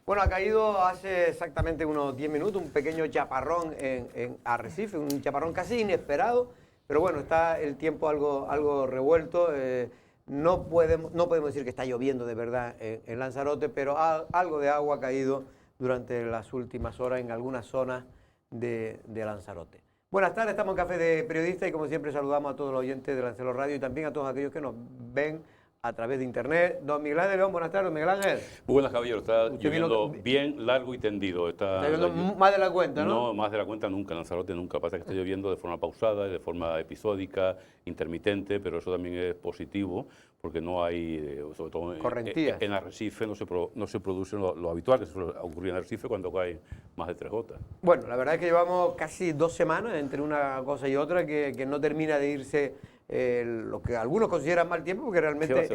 Bueno, ha caído hace exactamente unos 10 minutos un pequeño chaparrón en Arrecife, un chaparrón casi inesperado, pero bueno, está el tiempo algo revuelto. No podemos decir que está lloviendo de verdad en Lanzarote, pero algo de agua ha caído durante las últimas horas en algunas zonas de Lanzarote. Buenas tardes, estamos en Café de Periodistas y como siempre saludamos a todos los oyentes de Lanzarote Radio y también a todos aquellos que nos ven a través de internet. Don Miguel Ángel León, buenas tardes, Miguel Ángel. Muy buenas, caballero. Está lloviendo bien largo y tendido. Está lloviendo más de la cuenta, ¿no? No, más de la cuenta nunca. En Lanzarote nunca. Pasa que está lloviendo de forma pausada, de forma episódica, intermitente, pero eso también es positivo porque no hay, sobre todo en Arrecife, no se produce lo habitual que suele ocurrir en Arrecife cuando caen más de 3 gotas. Bueno, la verdad es que llevamos casi 2 semanas entre una cosa y otra que no termina de irse lo que algunos consideran mal tiempo, porque realmente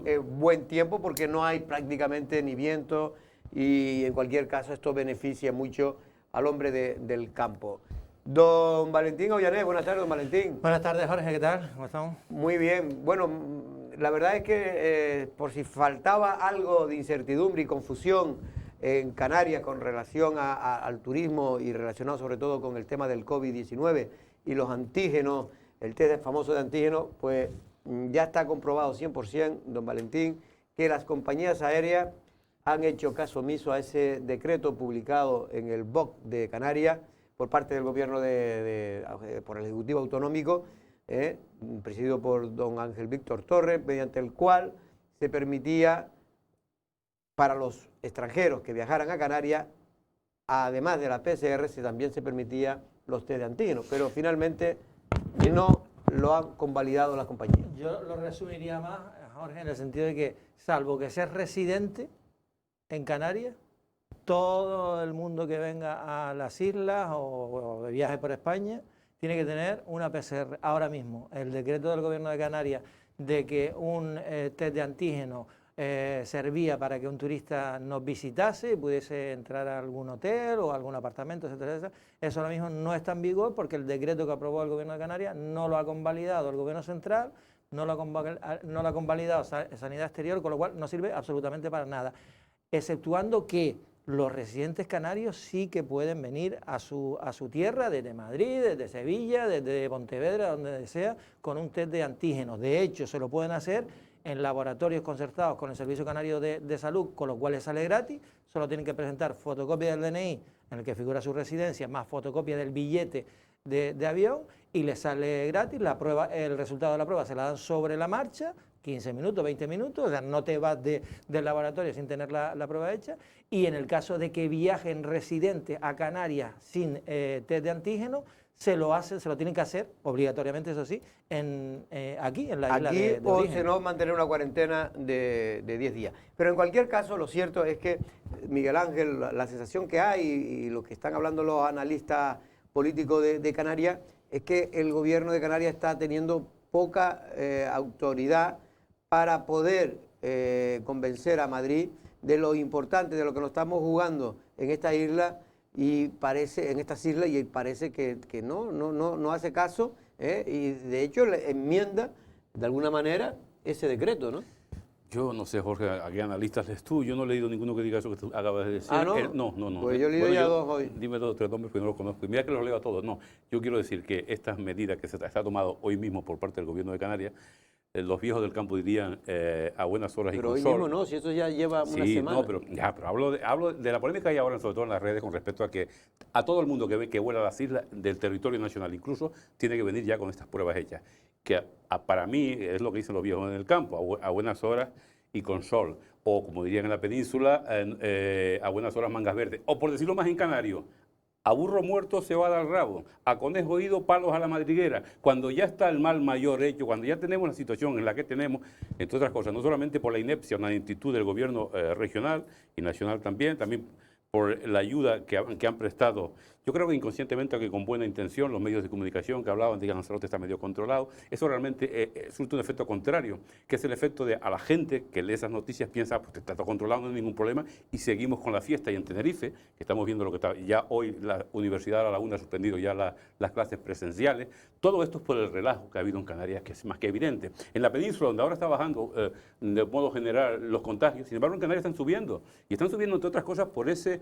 es buen tiempo porque no hay prácticamente ni viento y en cualquier caso esto beneficia mucho al hombre del campo. Don Valentín Ollané, buenas tardes, don Valentín. Buenas tardes, Jorge, ¿qué tal? ¿Cómo estamos? Muy bien. Bueno, la verdad es que por si faltaba algo de incertidumbre y confusión en Canarias con relación al turismo y relacionado sobre todo con el tema del COVID-19 y los antígenos, el test famoso de antígenos, pues ya está comprobado 100%, don Valentín, que las compañías aéreas han hecho caso omiso a ese decreto publicado en el BOC de Canarias por parte del gobierno por el Ejecutivo Autonómico, presidido por don Ángel Víctor Torres, mediante el cual se permitía para los extranjeros que viajaran a Canarias, además de la PCR, también se permitía los test de antígenos, pero finalmente no lo han convalidado las compañías. Yo lo resumiría más, Jorge, en el sentido de que, salvo que seas residente en Canarias, todo el mundo que venga a las islas o de viaje por España tiene que tener una PCR. Ahora mismo, el decreto del gobierno de Canarias de que un test de antígeno servía para que un turista nos visitase y pudiese entrar a algún hotel o algún apartamento, etcétera, etcétera. Eso ahora mismo no está en vigor porque el decreto que aprobó el gobierno de Canarias no lo ha convalidado el gobierno central, no lo ha convalidado Sanidad Exterior, con lo cual no sirve absolutamente para nada, exceptuando que los residentes canarios sí que pueden venir a su tierra desde Madrid, desde Sevilla, desde Pontevedra, donde sea, con un test de antígenos. De hecho, se lo pueden hacer en laboratorios concertados con el Servicio Canario de Salud, con lo cual les sale gratis. Solo tienen que presentar fotocopia del DNI, en el que figura su residencia, más fotocopia del billete de avión, y les sale gratis. El resultado de la prueba se la dan sobre la marcha, 15 minutos, 20 minutos, o sea, no te vas del laboratorio sin tener la prueba hecha. Y en el caso de que viajen residentes a Canarias sin test de antígeno, se lo tienen que hacer, obligatoriamente, eso sí, aquí, en la isla de o origen. se no mantener una cuarentena de 10 días. Pero en cualquier caso, lo cierto es que, Miguel Ángel, la sensación que hay y lo que están hablando los analistas políticos de Canarias es que el gobierno de Canarias está teniendo poca autoridad para poder convencer a Madrid de lo importante, de lo que nos estamos jugando en esta isla y parece que no hace caso, y de hecho le enmienda de alguna manera ese decreto, ¿no? Yo no sé, Jorge, ¿a qué analistas lees tú? Yo no he leído ninguno que diga eso que tú acabas de decir. ¿Ah, no? No. Pues yo he leído ya 2 hoy. Dime 2 o 3 nombres, porque no los conozco. Y mira que los leo a todos. No, yo quiero decir que estas medidas que se está tomando hoy mismo por parte del gobierno de Canarias, los viejos del campo dirían a buenas horas pero y con hoy sol. Mismo no, si eso ya lleva una semana. No, pero hablo de la polémica que hay ahora, sobre todo en las redes, con respecto a que a todo el mundo que vuela a las islas del territorio nacional, incluso, tiene que venir ya con estas pruebas hechas. Que para mí es lo que dicen los viejos en el campo, a buenas horas y con sol. O, como dirían en la península, a buenas horas mangas verdes. O, por decirlo más en canario, a burro muerto se va a dar rabo, a conejo ido palos a la madriguera. Cuando ya está el mal mayor hecho, cuando ya tenemos la situación en la que tenemos, entre otras cosas, no solamente por la inepcia, una ineptitud del gobierno regional y nacional también por la ayuda que han prestado Yo creo que inconscientemente, que con buena intención, los medios de comunicación que hablaban de que Lanzarote está medio controlado, eso realmente surte un efecto contrario, que es el efecto de a la gente que lee esas noticias piensa, pues está todo controlado, no hay ningún problema, y seguimos con la fiesta. Y en Tenerife, que estamos viendo lo que está, ya hoy la Universidad de La Laguna ha suspendido ya las clases presenciales, todo esto es por el relajo que ha habido en Canarias, que es más que evidente. En la península, donde ahora está bajando de modo general los contagios, sin embargo en Canarias están subiendo, y están subiendo entre otras cosas por ese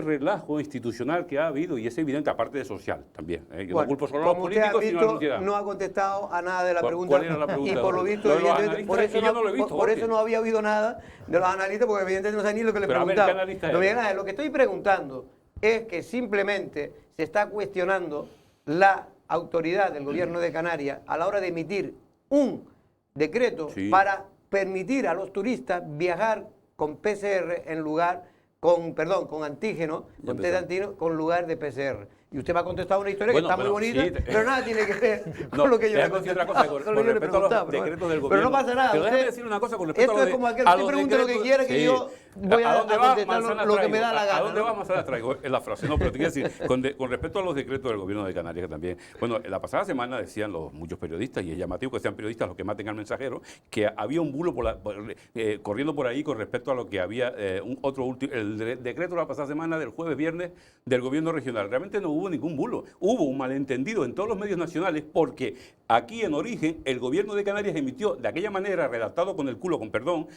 relajo institucional que ha habido, y es evidente, aparte de social también. Yo no culpo solo a los políticos, sino a la sociedad. No ha contestado a nada de la pregunta. ¿Cuál era la pregunta? Y por lo visto, por eso no había oído nada de los analistas, porque evidentemente no saben ni lo que le preguntaba. Lo que estoy preguntando es que simplemente se está cuestionando la autoridad del gobierno de Canarias a la hora de emitir un decreto para permitir a los turistas viajar con PCR en lugar con antígeno, con test de antígeno, con lugar de PCR. Y usted me ha contestado una historia que está muy bonita, pero nada tiene que ver con lo que yo le preguntaba. Con respecto a los decretos del gobierno. Pero no pasa nada. Pero déjame decir una cosa con respecto a los decretos. Esto es como aquel, usted pregunta lo que quiera, que yo voy a contestar lo que me da la gana. ¿A dónde va? Manzana traigo, es la frase. No, pero te quiero decir, con respecto a los decretos del gobierno de Canarias, que también, bueno, la pasada semana decían muchos periodistas, y es llamativo que sean periodistas los que maten al mensajero, que había un bulo corriendo por ahí con respecto a lo que había el decreto la pasada semana del jueves, viernes, del gobierno regional. Realmente no hubo ningún bulo. Hubo un malentendido en todos los medios nacionales, porque aquí en origen el gobierno de Canarias emitió de aquella manera, redactado con el culo, con perdón,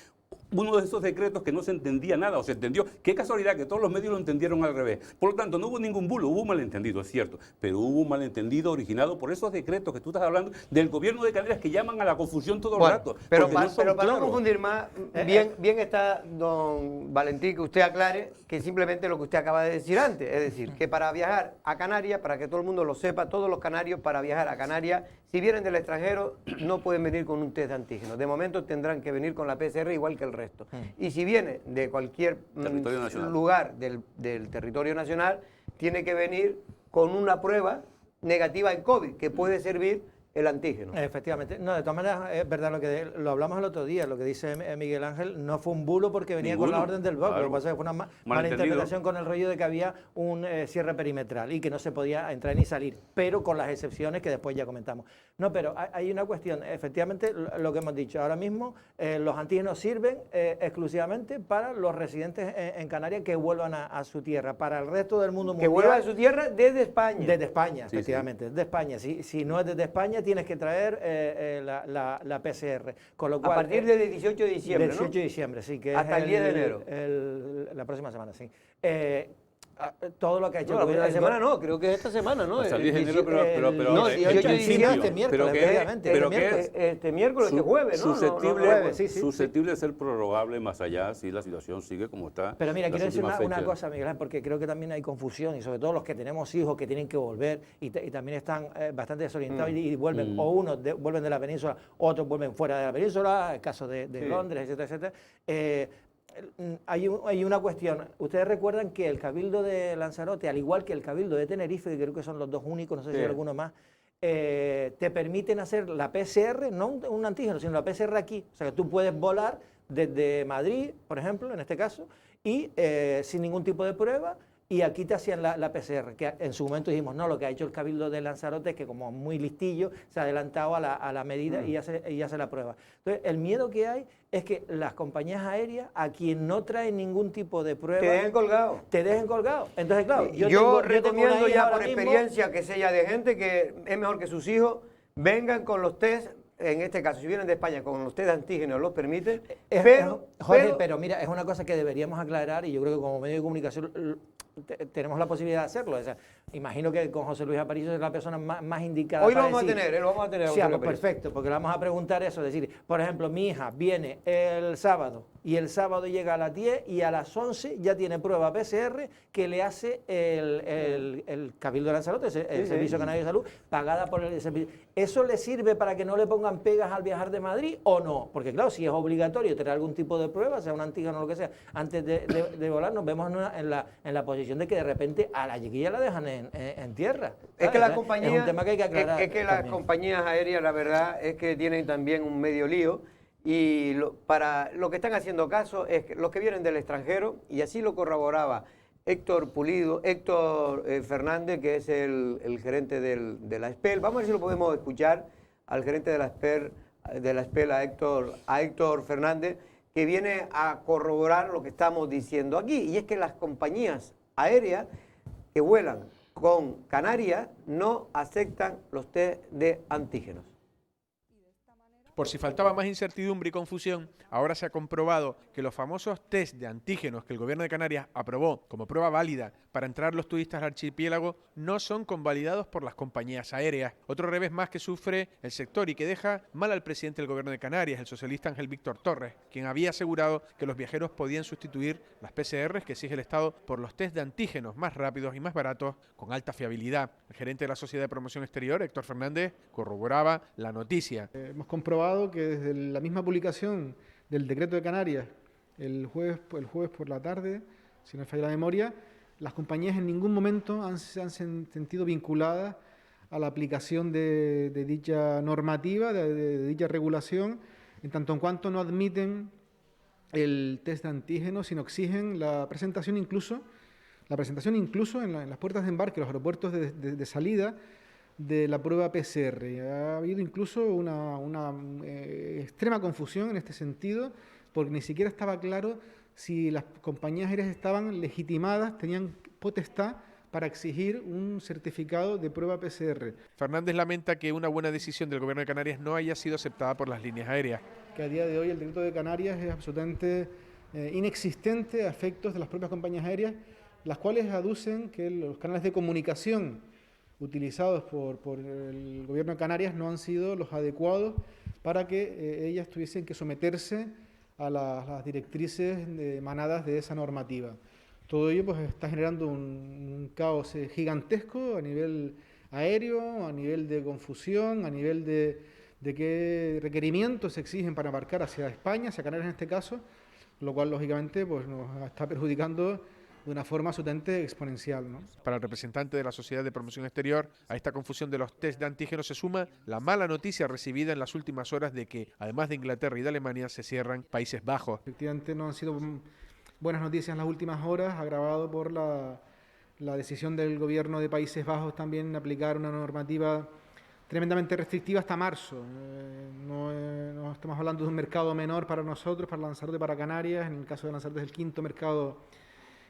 uno de esos decretos que no se entendía nada, o se entendió. Qué casualidad que todos los medios lo entendieron al revés. Por lo tanto, no hubo ningún bulo, hubo un malentendido, es cierto, pero hubo un malentendido originado por esos decretos que tú estás hablando del gobierno de Canarias, que llaman a la confusión todo el rato. Pero para no confundir más, bien está, don Valentín, que usted aclare que simplemente lo que usted acaba de decir antes, es decir, que para viajar a Canarias, para que todo el mundo lo sepa, todos los canarios para viajar a Canarias, si vienen del extranjero, no pueden venir con un test de antígeno. De momento tendrán que venir con la PCR igual que el resto. Y si viene de cualquier lugar del territorio nacional, tiene que venir con una prueba negativa en COVID, que puede servir el antígeno. Efectivamente. No, de todas maneras, es verdad lo hablamos el otro día, lo que dice Miguel Ángel, no fue un bulo porque venía con la orden del BOC, lo que pasa es que fue una mala interpretación con el rollo de que había un cierre perimetral y que no se podía entrar ni salir, pero con las excepciones que después ya comentamos. No, pero hay una cuestión, efectivamente, lo que hemos dicho, ahora mismo los antígenos sirven exclusivamente para los residentes en Canarias que vuelvan a su tierra, para el resto del mundo mundial. Que vuelvan a su tierra desde España. Desde España, sí, efectivamente, desde España. Si no es desde España, tienes que traer la PCR. Con lo cual, a partir del 18 de diciembre, 18 de diciembre, sí. Que hasta el 10 de enero. La próxima semana, sí. Todo lo que ha hecho... No, la semana no, creo que es esta semana, ¿no? Hasta el 10 de enero, pero no, 18 de diciembre, este miércoles, este miércoles, este jueves, ¿no? Susceptible de ser prorrogable más allá si la situación sigue como está. Pero mira, quiero decir una cosa, Miguel Ángel, porque creo que también hay confusión, y sobre todo los que tenemos hijos que tienen que volver y también están bastante desorientados y vuelven, o unos vuelven de la península, otros vuelven fuera de la península, el caso de Londres, etcétera, etcétera. Hay una cuestión. Ustedes recuerdan que el Cabildo de Lanzarote, al igual que el Cabildo de Tenerife, que creo que son los dos únicos, no sé si hay alguno más, te permiten hacer la PCR, no un antígeno, sino la PCR aquí. O sea, que tú puedes volar desde Madrid, por ejemplo, en este caso, y sin ningún tipo de prueba, y aquí te hacían la PCR, que en su momento dijimos, no, lo que ha hecho el Cabildo de Lanzarote es que como muy listillo, se ha adelantado a la medida y hace la prueba. Entonces, el miedo que hay es que las compañías aéreas, a quien no traen ningún tipo de prueba... Te dejen colgado. Te dejen colgado. Entonces, claro, yo recomiendo ya por experiencia que sea de gente que es mejor que sus hijos vengan con los test. En este caso, si vienen de España con los test de antígenos los permiten, pero mira, es una cosa que deberíamos aclarar, y yo creo que como medio de comunicación tenemos la posibilidad de hacerlo. O sea, imagino que con José Luis Aparicio es la persona más indicada. Hoy lo vamos a tener, Sí, perfecto, porque le vamos a preguntar eso, es decir, por ejemplo, mi hija viene el sábado y el sábado llega a las 10 y a las 11 ya tiene prueba PCR que le hace el Cabildo de Lanzarote, el Servicio Canario de Salud, pagada por el servicio. ¿Eso le sirve para que no le pongan pegas al viajar de Madrid o no? Porque claro, si es obligatorio tener algún tipo de prueba, sea un antígeno o lo que sea, antes de volar, nos vemos en la posición de que de repente a la chiquilla la dejan en tierra. Es que la compañía, es un tema que hay que aclarar. Es que las compañías aéreas, la verdad, es que tienen también un medio lío, y para lo que están haciendo caso es que los que vienen del extranjero, y así lo corroboraba Héctor Fernández, que es el gerente de la SPEL. Vamos a ver si lo podemos escuchar al gerente de la SPEL, a Héctor Fernández, que viene a corroborar lo que estamos diciendo aquí, y es que las compañías aéreas que vuelan con Canarias no aceptan los test de antígenos. Por si faltaba más incertidumbre y confusión, ahora se ha comprobado que los famosos test de antígenos que el Gobierno de Canarias aprobó como prueba válida para entrar los turistas al archipiélago no son convalidados por las compañías aéreas. Otro revés más que sufre el sector y que deja mal al presidente del Gobierno de Canarias, el socialista Ángel Víctor Torres, quien había asegurado que los viajeros podían sustituir las PCRs que exige el Estado por los test de antígenos más rápidos y más baratos con alta fiabilidad. El gerente de la Sociedad de Promoción Exterior, Héctor Fernández, corroboraba la noticia. Hemos comprobado que desde la misma publicación del decreto de Canarias, el jueves por la tarde, si no me falla la memoria, las compañías en ningún momento se han sentido vinculadas a la aplicación de dicha normativa, de dicha regulación, en tanto en cuanto no admiten el test de antígenos, sino exigen la presentación incluso en las puertas de embarque, los aeropuertos de salida, de la prueba PCR. Ha habido incluso una extrema confusión en este sentido, porque ni siquiera estaba claro si las compañías aéreas estaban legitimadas, tenían potestad para exigir un certificado de prueba PCR. Fernández lamenta que una buena decisión del Gobierno de Canarias no haya sido aceptada por las líneas aéreas. Que a día de hoy el decreto de Canarias es absolutamente inexistente a efectos de las propias compañías aéreas, las cuales aducen que los canales de comunicación utilizados por el Gobierno de Canarias no han sido los adecuados para que ellas tuviesen que someterse a las directrices emanadas de esa normativa. Todo ello pues está generando un caos gigantesco a nivel aéreo, a nivel de confusión, a nivel de qué requerimientos se exigen para embarcar hacia España, hacia Canarias en este caso, lo cual lógicamente pues nos está perjudicando de una forma absolutamente exponencial, ¿no? Para el representante de la Sociedad de Promoción Exterior, a esta confusión de los test de antígenos se suma la mala noticia recibida en las últimas horas de que, además de Inglaterra y de Alemania, se cierran Países Bajos. Efectivamente no han sido buenas noticias en las últimas horas, agravado por la decisión del gobierno de Países Bajos también de aplicar una normativa tremendamente restrictiva hasta marzo. No estamos hablando de un mercado menor para nosotros, para Lanzarote, para Canarias. En el caso de Lanzarote es el quinto mercado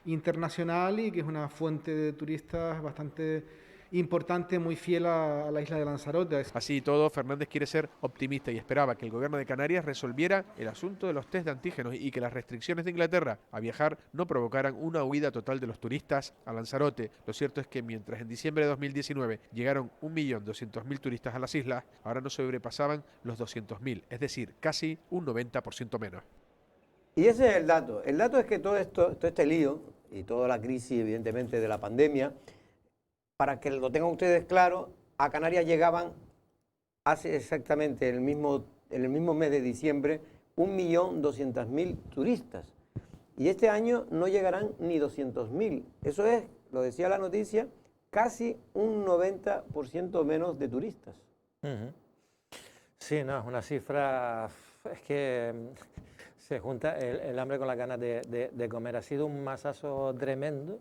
internacional y que es una fuente de turistas bastante importante, muy fiel a la isla de Lanzarote. Así y todo, Fernández quiere ser optimista y esperaba que el Gobierno de Canarias resolviera el asunto de los test de antígenos y que las restricciones de Inglaterra a viajar no provocaran una huida total de los turistas a Lanzarote. Lo cierto es que mientras en diciembre de 2019 llegaron 1.200.000 turistas a las islas, ahora no sobrepasaban los 200.000, es decir, casi un 90% menos. Y ese es el dato. El dato es que todo este lío y toda la crisis, evidentemente, de la pandemia, para que lo tengan ustedes claro, a Canarias llegaban hace exactamente en el mismo mes de diciembre 1.200.000 turistas. Y este año no llegarán ni 200.000. Eso es, lo decía la noticia, casi un 90% menos de turistas. Sí, no, es una cifra, es que se junta el hambre con las ganas de comer. Ha sido un masazo tremendo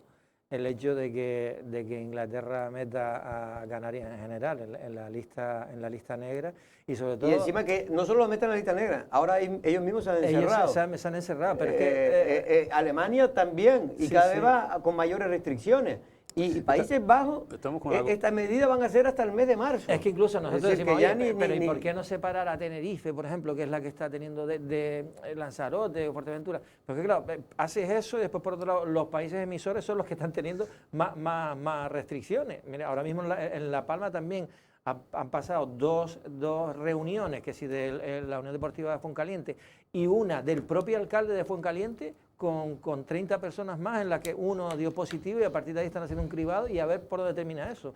el hecho de que Inglaterra meta a Canarias en general en la lista negra y sobre todo... Y encima que no solo lo meten en la lista negra, ahora ellos mismos se han encerrado. Se han encerrado, pero es que... Alemania también, y sí, cada vez sí. va con mayores restricciones. Y Países Bajos, estas medidas van a ser hasta el mes de marzo. Es que incluso nosotros Es decir, decimos, que ya ¿y por qué no separar a Tenerife, por ejemplo, que es la que está teniendo de Lanzarote o Fuerteventura? Porque claro, haces eso y después por otro lado los países emisores son los que están teniendo más restricciones. Mira, ahora mismo en La Palma también han pasado dos reuniones, que sí de la Unión Deportiva de Fuencaliente y una del propio alcalde de Fuencaliente, con 30 personas más, en la que uno dio positivo y a partir de ahí están haciendo un cribado y a ver por dónde termina eso.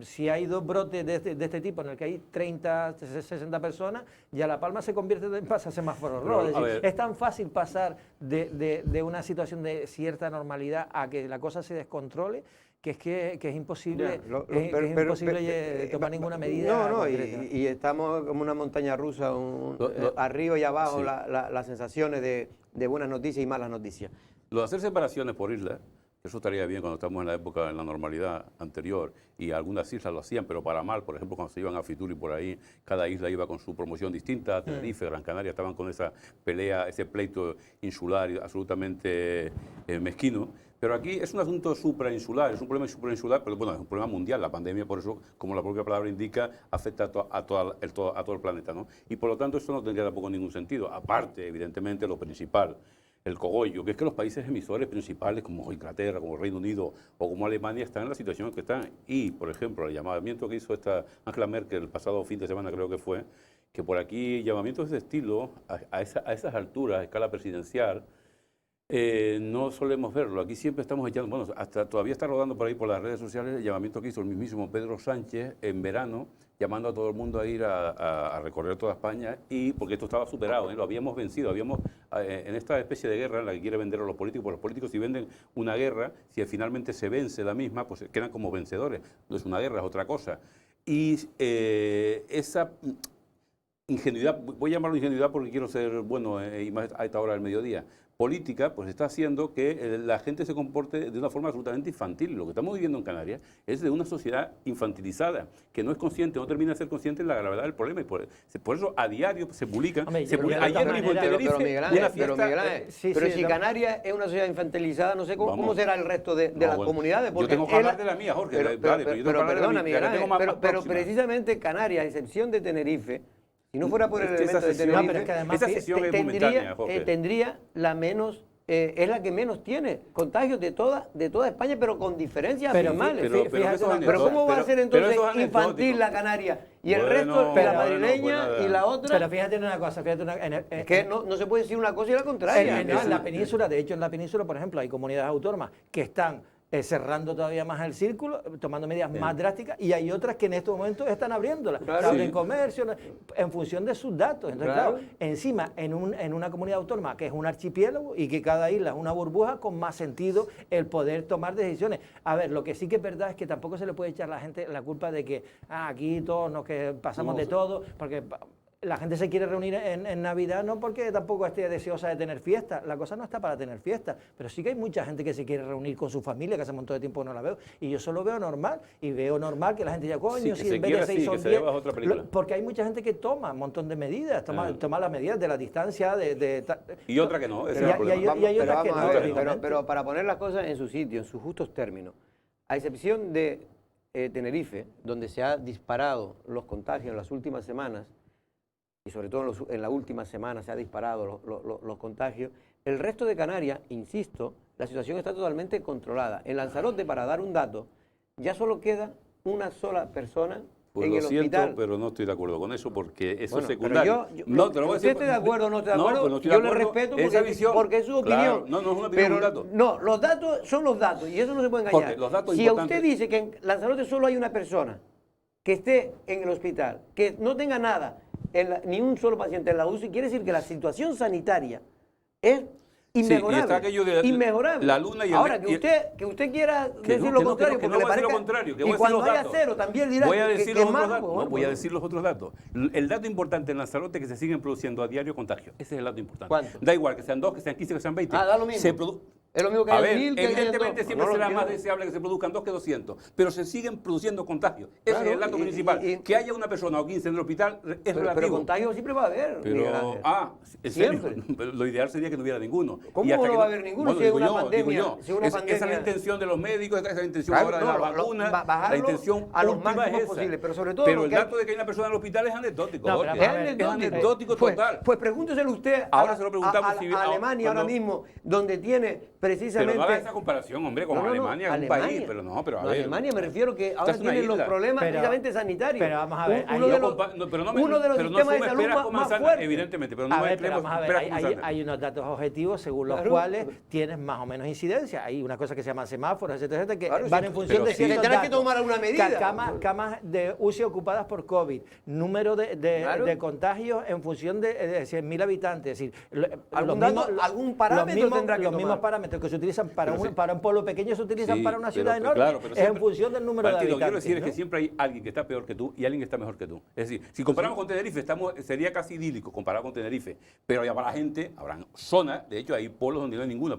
Si hay dos brotes de este tipo en el que hay 30, 60 personas, ya La Palma se convierte en pasa semáforo rojo. Es decir, es tan fácil pasar de una situación de cierta normalidad a que la cosa se descontrole, que es imposible, tomar ninguna medida. No, y estamos como una montaña rusa, arriba y abajo, las sensaciones de buenas noticias y malas noticias. Lo de hacer separaciones por isla, Eso estaría bien cuando estamos en la época, en la normalidad anterior, y algunas islas lo hacían, pero para mal. Por ejemplo, cuando se iban a Fitur y por ahí, cada isla iba con su promoción distinta. Tenerife, Gran Canaria estaban con esa pelea, ese pleito insular absolutamente mezquino. Pero aquí es un asunto suprainsular, es un problema suprainsular, pero bueno, es un problema mundial. La pandemia, por eso, como la propia palabra indica, afecta a todo el planeta, ¿no? Y por lo tanto, esto no tendría tampoco ningún sentido. Aparte, evidentemente, lo principal, el cogollo, que es que los países emisores principales como Inglaterra, como Reino Unido o como Alemania están en la situación que están. Y, por ejemplo, el llamamiento que hizo esta Angela Merkel el pasado fin de semana, creo que fue, que por aquí llamamientos de ese estilo, a esas alturas, a escala presidencial, no solemos verlo. Aquí siempre estamos echando, bueno, hasta todavía está rodando por ahí por las redes sociales el llamamiento que hizo el mismísimo Pedro Sánchez en verano, llamando a todo el mundo a ir a recorrer toda España, y porque esto estaba superado, lo habíamos vencido, habíamos en esta especie de guerra en la que quiere vender a los políticos, porque los políticos si venden una guerra, si finalmente se vence la misma, pues quedan como vencedores. No es una guerra, es otra cosa. Y esa ingenuidad, voy a llamarlo ingenuidad porque quiero ser bueno y más a esta hora del mediodía, política, pues está haciendo que la gente se comporte de una forma absolutamente infantil. Lo que estamos viviendo en Canarias es de una sociedad infantilizada, que no es consciente, no termina de ser consciente de la gravedad del problema. Y por eso a diario se publican. Hombre, ayer mismo en Tenerife, una fiesta. Pero si Canarias es una sociedad infantilizada, no sé cómo será el resto de las comunidades. Yo tengo que hablar de la mía, Jorge. Pero perdona, Miguel Ángel, pero precisamente Canarias, a excepción de Tenerife, si no fuera por el elemento de Tenerife, pero es que además esa sesión es momentánea, Jorge. tendría la menos, es la que menos tiene contagios de toda España, pero con diferencias abismales. Pero ¿cómo va a ser entonces infantil la Canaria y el resto, la madrileña y la otra? Pero fíjate en una cosa, es que no se puede decir una cosa y la contraria. En la península, de hecho en la península, por ejemplo, hay comunidades autónomas que están cerrando todavía más el círculo, tomando medidas más drásticas, y hay otras que en estos momentos están abriéndolas, abren comercio en función de sus datos. Entonces, claro, encima en una comunidad autónoma que es un archipiélago y que cada isla es una burbuja, con más sentido el poder tomar decisiones. A ver, lo que sí que es verdad es que tampoco se le puede echar a la gente la culpa de que aquí todos nos que pasamos de todo, porque la gente se quiere reunir en Navidad no porque tampoco esté deseosa de tener fiesta. La cosa no está para tener fiesta, pero sí que hay mucha gente que se quiere reunir con su familia, que hace un montón de tiempo que no la veo, y yo solo veo normal, y veo normal que la gente diga, coño, si en vez de 6 son 10, porque hay mucha gente que toma un montón de medidas, toma las medidas de la distancia, y otra que no, pero para poner las cosas en su sitio, en sus justos términos, a excepción de Tenerife, donde se ha disparado los contagios en las últimas semanas, y sobre todo en la última semana se han disparado los contagios, el resto de Canarias, insisto, la situación está totalmente controlada. En Lanzarote, para dar un dato, ya solo queda una sola persona pues en el hospital. Lo siento, pero no estoy de acuerdo con eso, porque eso es secundario. No, te lo voy a decir. ¿Usted está de acuerdo o no está de acuerdo? No, yo le respeto porque es su opinión. Claro, no es una opinión, es un dato. No, los datos son los datos, y eso no se puede engañar. Jorge, los datos si usted dice que en Lanzarote solo hay una persona que esté en el hospital, que no tenga nada, ni un solo paciente en la UCI, quiere decir que la situación sanitaria es inmejorable. Sí, inmejorable. La luna y ahora, que usted quiera decir lo contrario, porque le parece lo contrario, que y cuando haya cero también dirá voy a decir que los es otros malo. datos. No, voy a decir los otros datos. El dato importante en Lanzarote es que se siguen produciendo a diario contagios. Ese es el dato importante. ¿Cuánto? Da igual que sean 2, que sean 15, que sean 20. Da lo mismo. Es lo mismo que a hay ver, 1000, que evidentemente siempre será más deseable que se produzcan 2 que 200, pero se siguen produciendo contagios. Ese es el dato principal. Que haya una persona o 15 en el hospital es relativo. Pero contagios siempre va a haber. Pero, en serio, lo ideal sería que no hubiera ninguno. ¿Cómo no va a haber ninguno si es una pandemia? Esa es la intención de los médicos, esa es la intención ahora de la vacuna, la intención a los máximos máximos posible, pero sobre todo... Pero el dato de que hay una persona en el hospital es anecdótico. Es anecdótico total. Pues pregúnteselo usted ahora se lo preguntamos a Alemania ahora mismo, donde tiene precisamente... Pero no haga esa comparación, hombre, con Alemania, un país, pero no, pero a ver. Alemania me refiero que ahora tienen los problemas precisamente sanitarios. Pero vamos a ver, uno de los sistemas de salud más fuertes. Evidentemente, pero no me vamos a ver, hay unos datos objetivos según los cuales tienes más o menos incidencia. Hay una cosa que se llama semáforos, etcétera, que van en función de ciertos datos. Tendrás que tomar alguna medida. Camas de UCI ocupadas por COVID, número de contagios en función de 100.000 habitantes. Es decir, algún parámetro tendrá que tomar. Los mismos parámetros kilómetros que se utilizan para un pueblo pequeño se utilizan Sí, para una ciudad enorme. claro, pero es siempre, en función del número de Martín, habitantes. Lo que quiero decir ¿no? es que siempre hay alguien que está peor que tú y alguien que está mejor que tú. Es decir, si comparamos con Tenerife, sería casi idílico comparado con Tenerife, pero ya para la gente, habrán zonas, de hecho hay pueblos donde no hay ninguna,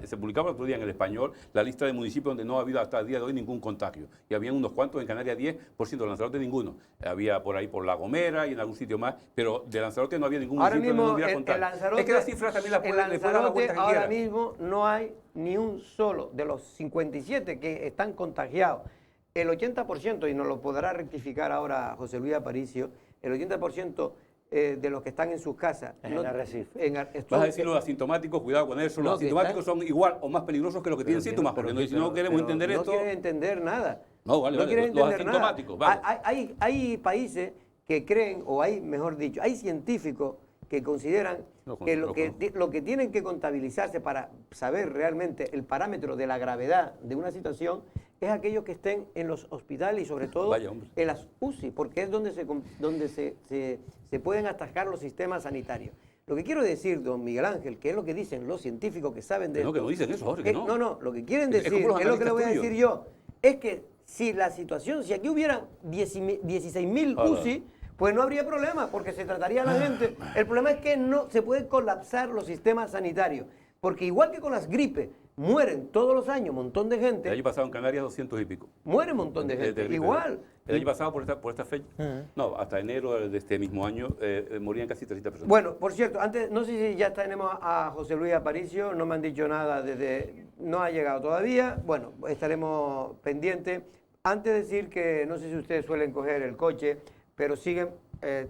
se publicaba el otro día en El Español la lista de municipios donde no ha habido hasta el día de hoy ningún contagio, y habían unos cuantos, en Canarias 10%, de Lanzarote ninguno, había por ahí por La Gomera y en algún sitio más, pero de Lanzarote no había ningún Ahora municipio mismo, donde no hubiera en contagio. Lanzarote, es que las cifras también las en pueden, le pueden dar la Lanzarote vuelta que ahora quieran. mismo no hay ni un solo de los 57 que están contagiados. El 80%, y nos lo podrá rectificar ahora José Luis Aparicio, el 80% de los que están en sus casas. En Arrecife. Vas a decir los asintomáticos, cuidado con eso, los asintomáticos son igual o más peligrosos que los que tienen síntomas, porque si no queremos entender esto... No quieren entender nada. No, vale, no quieren los entender nada. asintomáticos, vale. Hay países que creen, o hay, mejor dicho, hay científicos que consideran que lo que tienen que contabilizarse para saber realmente el parámetro de la gravedad de una situación es aquellos que estén en los hospitales y sobre todo en las UCI, porque es donde se pueden atacar los sistemas sanitarios. Lo que quiero decir, don Miguel Ángel, que es lo que dicen los científicos que saben de esto. No, que no dicen eso, Jorge, que no. No, lo que quieren decir, que es lo que le voy a decir yo, es que si la situación, si aquí hubieran 16.000 UCI, pues no habría problema, porque se trataría a la gente. El problema es que no se pueden colapsar los sistemas sanitarios, porque igual que con las gripes, mueren todos los años un montón de gente. El año pasado en Canarias 200 y pico. Muere un montón de gente, igual. El año pasado por esta fecha, no, hasta enero de este mismo año, morían casi 300 personas. Bueno, por cierto, antes, no sé si ya tenemos a José Luis Aparicio, no me han dicho nada no ha llegado todavía. Bueno, estaremos pendientes. Antes de decir que no sé si ustedes suelen coger el coche, pero siguen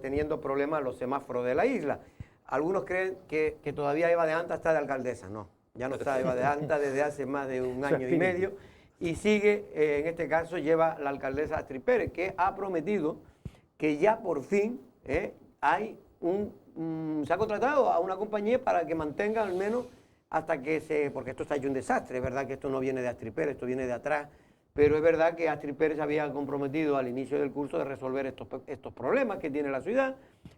teniendo problemas los semáforos de la isla. Algunos creen que todavía Eva de Anta está de alcaldesa. No, ya no está Eva de Anta desde hace más de un año y medio. Y sigue, en este caso, lleva la alcaldesa Astrid Pérez, que ha prometido que ya por fin se ha contratado a una compañía para que mantenga al menos hasta que porque esto está hecho un desastre, es verdad que esto no viene de Astrid Pérez, esto viene de atrás. Pero es verdad que Astrid Pérez había comprometido al inicio del curso de resolver estos problemas que tiene la ciudad,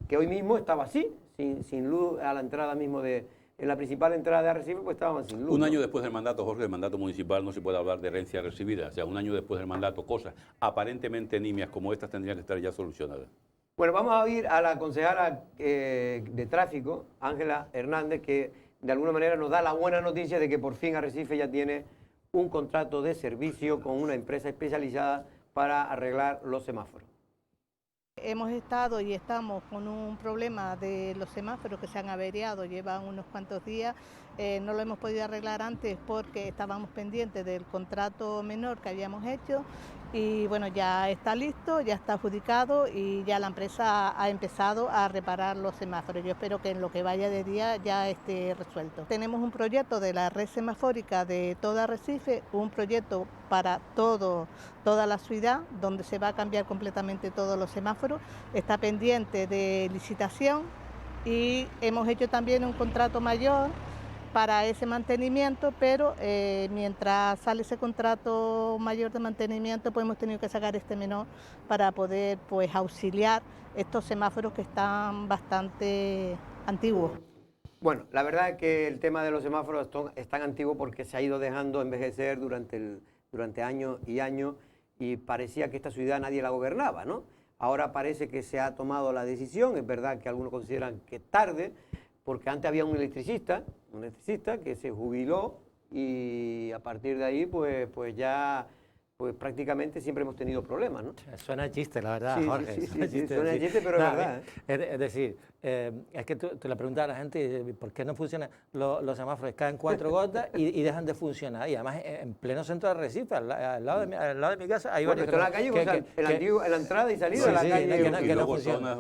que hoy mismo estaba así, sin luz a la entrada mismo en la principal entrada de Arrecife, pues estaban sin luz. Un año después del mandato, Jorge, del mandato municipal, no se puede hablar de herencia recibida. O sea, un año después del mandato, cosas aparentemente nimias como estas tendrían que estar ya solucionadas. Bueno, vamos a oír a la concejala de tráfico, Ángela Hernández, que de alguna manera nos da la buena noticia de que por fin Arrecife ya tiene un contrato de servicio con una empresa especializada para arreglar los semáforos. Hemos estado y estamos con un problema de los semáforos que se han averiado, llevan unos cuantos días, no lo hemos podido arreglar antes porque estábamos pendientes del contrato menor que habíamos hecho y bueno, ya está listo, ya está adjudicado y ya la empresa ha empezado a reparar los semáforos. Yo espero que en lo que vaya de día ya esté resuelto. Tenemos un proyecto de la red semafórica de toda Arrecife, un proyecto para toda la ciudad, donde se va a cambiar completamente todos los semáforos. Está pendiente de licitación y hemos hecho también un contrato mayor para ese mantenimiento, pero mientras sale ese contrato mayor de mantenimiento, pues hemos tenido que sacar este menor para poder pues auxiliar estos semáforos que están bastante antiguos. Bueno, la verdad es que el tema de los semáforos es tan antiguo porque se ha ido dejando envejecer durante años y años y parecía que esta ciudad nadie la gobernaba, ¿no? Ahora parece que se ha tomado la decisión, es verdad que algunos consideran que tarde, porque antes había un electricista que se jubiló y a partir de ahí pues ya prácticamente siempre hemos tenido problemas, ¿no? Suena chiste, la verdad, sí, Jorge. Sí, suena chiste, pero es verdad. Es decir, es que tú le preguntas a la gente por qué no funcionan los semáforos, caen 4 gotas y dejan de funcionar. Y además en pleno centro de Arrecife, al lado de mi casa, hay varios. Bueno, esto en la calle, en la entrada y salida de la calle. Y luego zonas,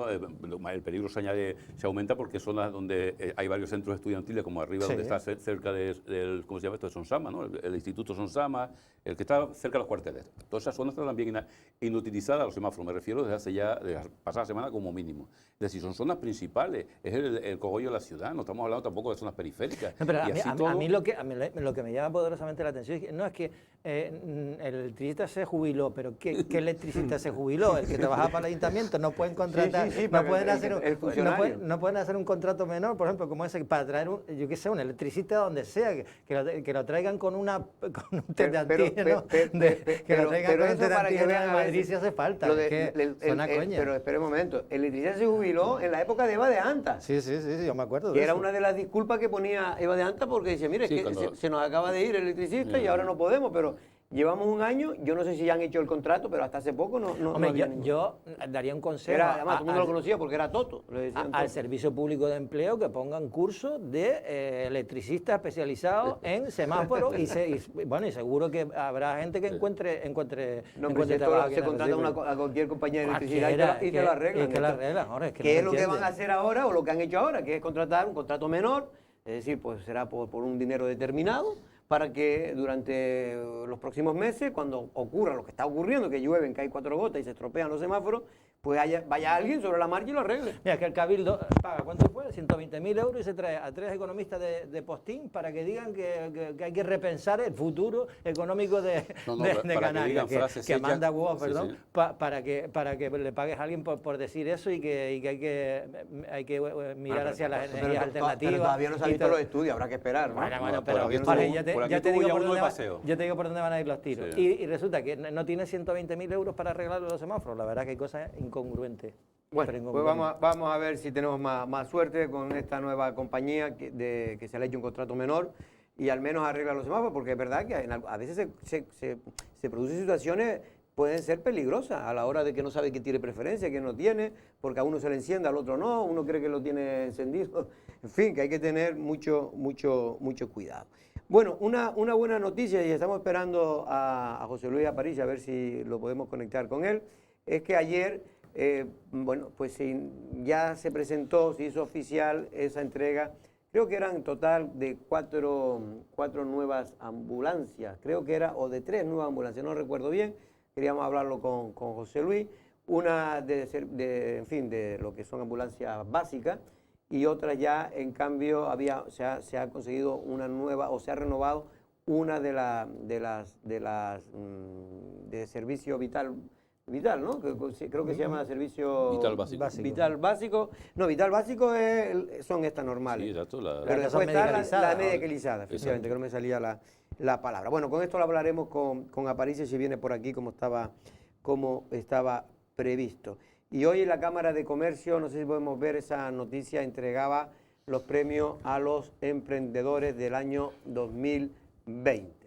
el peligro se aumenta porque zonas donde hay varios centros estudiantiles, como arriba donde está cerca del, ¿cómo se llama esto? De Sonsama, ¿no? El Instituto Sonsama, el que está cerca de los cuarteles Mercader. Todas esas zonas están también inutilizadas los semáforos, me refiero desde hace ya, de la pasada semana como mínimo. Es decir, son zonas principales, es el cogollo de la ciudad, no estamos hablando tampoco de zonas periféricas. No, pero y a mí lo que me llama poderosamente la atención es que no es que el electricista se jubiló, pero ¿qué electricista se jubiló? El que trabajaba para el ayuntamiento, no pueden contratar, no pueden hacer un contrato menor, por ejemplo, como ese, para traer, yo qué sé, un electricista donde sea, que lo traigan con un test de antígeno, que lo traigan con un test de antígeno de Madrid si hace falta. Pero espere un momento, el electricista se jubiló en la época de Eva de Anta. Sí, yo me acuerdo Que de era eso. una de las disculpas que ponía Eva de Anta porque decía, mire, Sí, es que se nos acaba de ir el electricista y ahora no podemos, pero llevamos un año, yo no sé si ya han hecho el contrato, pero hasta hace poco no Hombre, había ningún. yo daría un consejo Además, todo el mundo lo conocía porque era Toto. al Servicio Público de Empleo que pongan cursos de electricistas especializados en semáforos y seguro que habrá gente que encuentre No, pero si trabajo esto se contrata a cualquier compañía de electricidad y te lo arreglan. ¿Qué es lo que van a hacer ahora o lo que han hecho ahora? Que es contratar un contrato menor, es decir, pues será por un dinero determinado, para que durante los próximos meses, cuando ocurra lo que está ocurriendo, que llueven, caen 4 gotas y se estropean los semáforos, pues vaya alguien sobre la marcha y lo arregle. Mira, que el Cabildo paga, ¿cuánto fue? 120.000 euros y se trae a 3 economistas de postín para que digan que hay que repensar el futuro económico de Canarias, que manda huevos, perdón, para que le pagues a alguien por decir eso y que hay que mirar hacia las energías alternativas. Pero todavía no se han visto los estudios, habrá que esperar, ¿no? Bueno, pero ya te digo por dónde van a ir los tiros. Sí. Y resulta que no tiene 120.000 euros para arreglar los semáforos. La verdad que hay cosas incongruentes. Bueno, pues vamos a ver si tenemos más suerte con esta nueva compañía que se le ha hecho un contrato menor y al menos arregla los semáforos, porque es verdad que a veces se producen situaciones pueden ser peligrosas a la hora de que no sabe quién tiene preferencia, quién no tiene, porque a uno se le enciende, al otro no, uno cree que lo tiene encendido. En fin, que hay que tener mucho cuidado. Bueno, una buena noticia, y estamos esperando a José Luis Aparicio a ver si lo podemos conectar con él, es que ayer, pues ya se presentó, se hizo oficial esa entrega. Creo que eran en total de cuatro nuevas ambulancias, creo que era, o de 3 nuevas ambulancias, no recuerdo bien. Queríamos hablarlo con José Luis, una de lo que son ambulancias básicas y otra ya, en cambio, se ha conseguido una nueva, o se ha renovado una de servicio vital, ¿no? Creo que se llama servicio Vital básico. No, vital básico son estas normales. Sí, exacto. Pero después está la medicalizada, efectivamente, que no me salía la palabra. Bueno, con esto lo hablaremos con Aparicio si viene por aquí como estaba previsto. Y hoy en la Cámara de Comercio, no sé si podemos ver esa noticia, entregaba los premios a los emprendedores del año 2020.